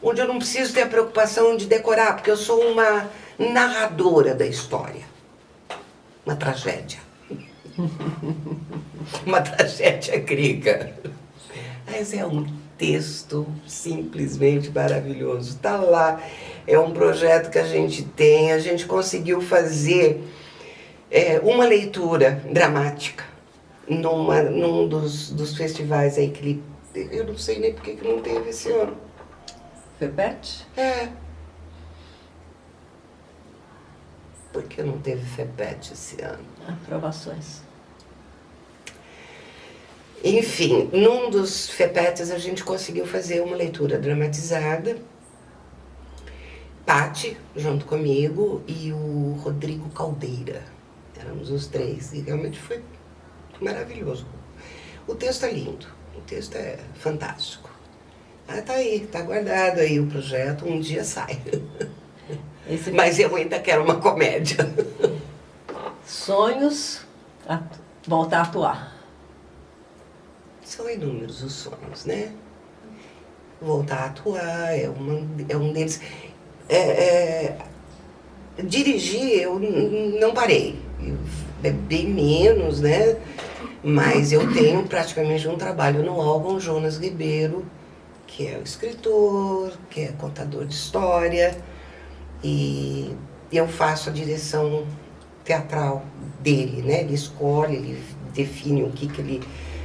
onde eu não preciso ter a preocupação de decorar, porque eu sou uma narradora da história. Uma tragédia. Uma tragédia grega. Mas é um texto simplesmente maravilhoso. Está lá, é um projeto que a gente conseguiu fazer uma leitura dramática num dos festivais aí que eu não sei nem por que não teve esse ano. FEPET? Por que não teve FEPET esse ano? Aprovações. Enfim, num dos FEPETs a gente conseguiu fazer uma leitura dramatizada Patti, junto comigo, e o Rodrigo Caldeira. Éramos os três, e realmente foi maravilhoso. O texto é lindo, o texto é fantástico. Ah, tá aí, tá guardado aí o projeto, um dia sai. Mas eu ainda quero uma comédia. Sonhos, voltar a atuar. São inúmeros os sonhos, né? Voltar a atuar é um deles. Dirigir, eu não parei. Bem menos, né? Mas eu tenho praticamente um trabalho no álbum Jonas Ribeiro, que é o escritor, que é contador de história, e eu faço a direção teatral dele, né? Ele escolhe, ele define o que ele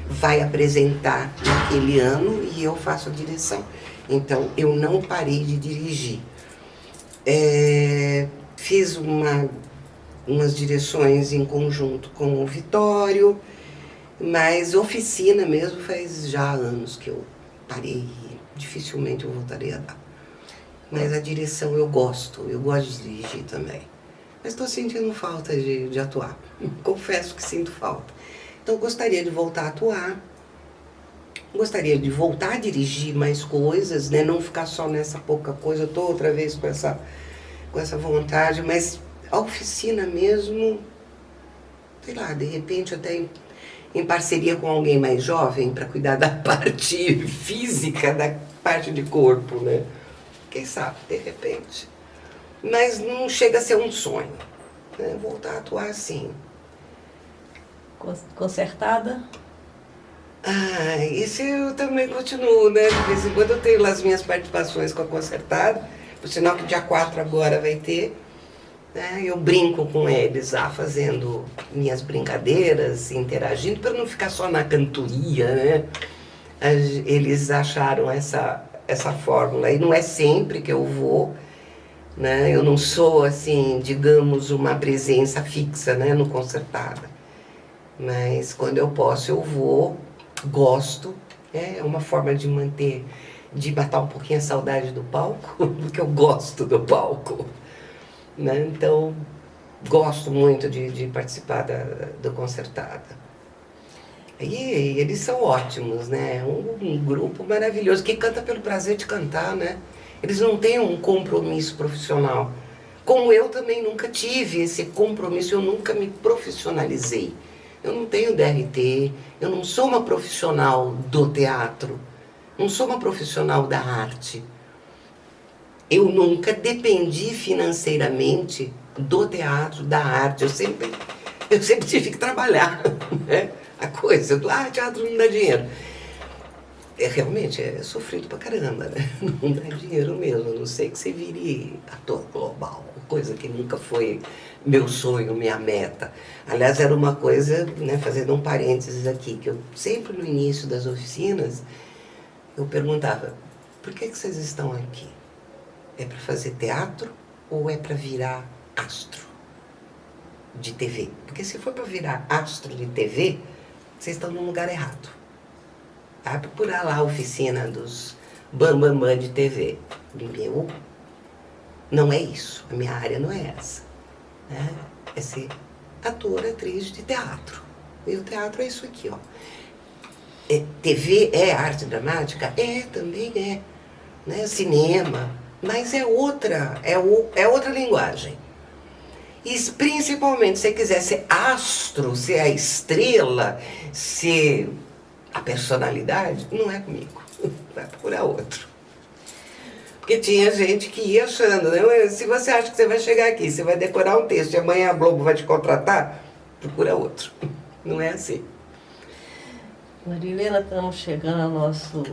vai apresentar naquele ano e eu faço a direção. Então, eu não parei de dirigir. Fiz umas direções em conjunto com o Vitório, mas oficina mesmo faz já anos que eu parei e dificilmente eu voltarei a dar. Mas a direção eu gosto de dirigir também. Mas estou sentindo falta de atuar, confesso que sinto falta. Então gostaria de voltar a atuar, gostaria de voltar a dirigir mais coisas, né? Não ficar só nessa pouca coisa, eu estou outra vez com essa vontade, mas a oficina mesmo, sei lá, de repente até em parceria com alguém mais jovem para cuidar da parte física, da parte de corpo, né? Quem sabe, de repente. Mas não chega a ser um sonho, né? Voltar a atuar assim. Concertada? Ah, isso eu também continuo, né? De vez em quando eu tenho lá as minhas participações com a Concertada, por sinal que dia 4 agora vai ter, né? Eu brinco com eles lá, fazendo minhas brincadeiras, interagindo, para não ficar só na cantoria, né? Eles acharam essa fórmula, e não é sempre que eu vou, né? Eu não sou, assim, digamos, uma presença fixa, né, no Concertada. Mas quando eu posso, eu vou, gosto. É uma forma de matar um pouquinho a saudade do palco, porque eu gosto do palco, né? Então, gosto muito de participar do Concertada. E eles são ótimos, né? Um grupo maravilhoso, que canta pelo prazer de cantar, né? Eles não têm um compromisso profissional. Como eu também nunca tive esse compromisso, eu nunca me profissionalizei. Eu não tenho DRT, eu não sou uma profissional do teatro, não sou uma profissional da arte. Eu nunca dependi financeiramente do teatro, da arte. Eu sempre tive que trabalhar, né? A coisa do teatro não dá dinheiro. Realmente é sofrido pra caramba, né? Não dá dinheiro mesmo, a não sei que você vire ator global, coisa que nunca foi meu sonho, minha meta. Aliás, era uma coisa, né, fazendo um parênteses aqui, que eu sempre no início das oficinas, eu perguntava, por que vocês estão aqui? É para fazer teatro ou é para virar astro de TV? Porque se for para virar astro de TV, vocês estão no lugar errado. Vai procurar lá a oficina dos bambambam de TV. Meu, não é isso. A minha área não é essa. Né? É ser ator, atriz de teatro. E o teatro é isso aqui, ó. TV é arte dramática? Também é. Né? Cinema. Mas é outra linguagem. E principalmente, se você quiser ser astro, ser a estrela, ser a personalidade, não é comigo. Vai procurar outro. Porque tinha gente que ia achando, né? Se você acha que você vai chegar aqui, você vai decorar um texto e amanhã a Globo vai te contratar, procura outro. Não é assim. Marilena, estamos chegando ao nosso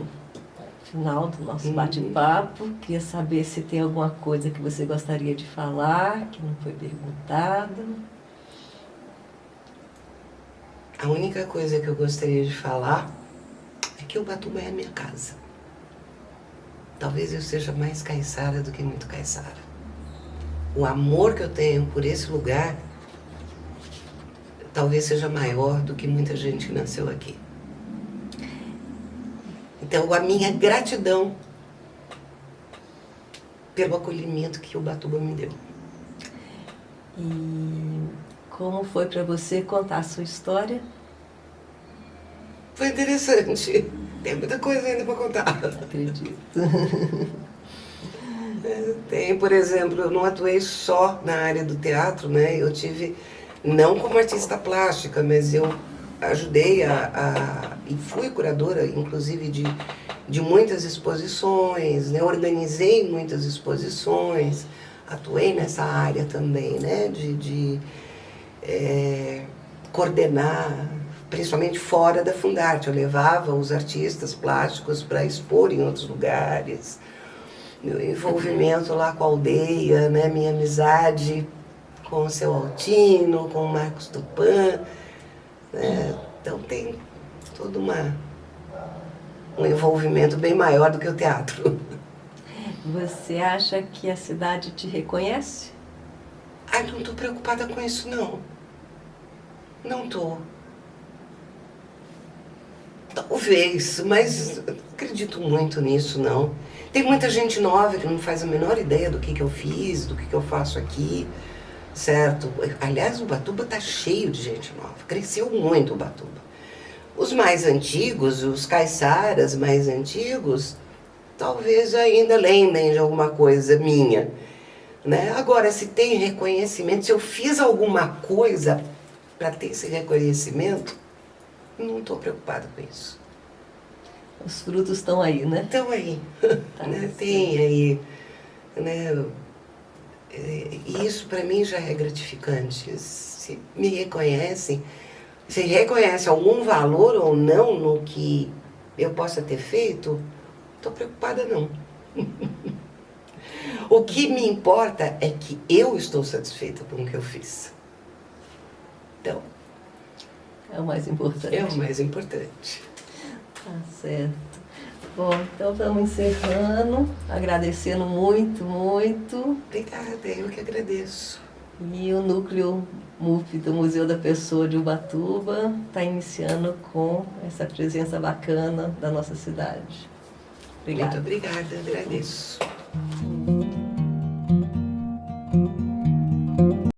final do nosso bate-papo. Queria saber se tem alguma coisa que você gostaria de falar, que não foi perguntado. A única coisa que eu gostaria de falar é que Ubatuba é a minha casa. Talvez eu seja mais caiçara do que muito caiçara. O amor que eu tenho por esse lugar talvez seja maior do que muita gente que nasceu aqui. Então, a minha gratidão pelo acolhimento que Ubatuba me deu. E como foi para você contar a sua história? Foi interessante. Tem muita coisa ainda para contar. Acredito. Tem, por exemplo, eu não atuei só na área do teatro, né? Eu tive, não como artista plástica, mas eu ajudei e fui curadora, inclusive, de muitas exposições, né? Organizei muitas exposições, atuei nessa área também, né? De coordenar, principalmente fora da Fundarte. Eu levava os artistas plásticos para expor em outros lugares. Meu envolvimento lá com a aldeia, né? Minha amizade com o seu Altino, com o Marcos Tupã, né? Então tem todo um envolvimento bem maior do que o teatro. Você acha que a cidade te reconhece? Ai, não estou preocupada com isso, não. Não estou. Talvez, mas não acredito muito nisso, não. Tem muita gente nova que não faz a menor ideia do que eu fiz, do que eu faço aqui, certo? Aliás, o Ubatuba está cheio de gente nova, cresceu muito o Ubatuba. Os mais antigos, os caiçaras mais antigos, talvez ainda lembrem de alguma coisa minha, né? Agora, se tem reconhecimento, se eu fiz alguma coisa para ter esse reconhecimento, não estou preocupada com isso. Os frutos estão aí, né? Estão aí, né? Tem aí, né? E isso para mim já é gratificante. Se me reconhecem, se reconhece algum valor ou não no que eu possa ter feito, não estou preocupada não. O que me importa é que eu estou satisfeita com o que eu fiz. Então, é o mais importante. É o mais importante. Tá certo. Bom, então vamos encerrando, agradecendo muito, muito. Obrigada, eu que agradeço. E o Núcleo MUP do Museu da Pessoa de Ubatuba está iniciando com essa presença bacana da nossa cidade. Obrigada. Muito obrigada, agradeço.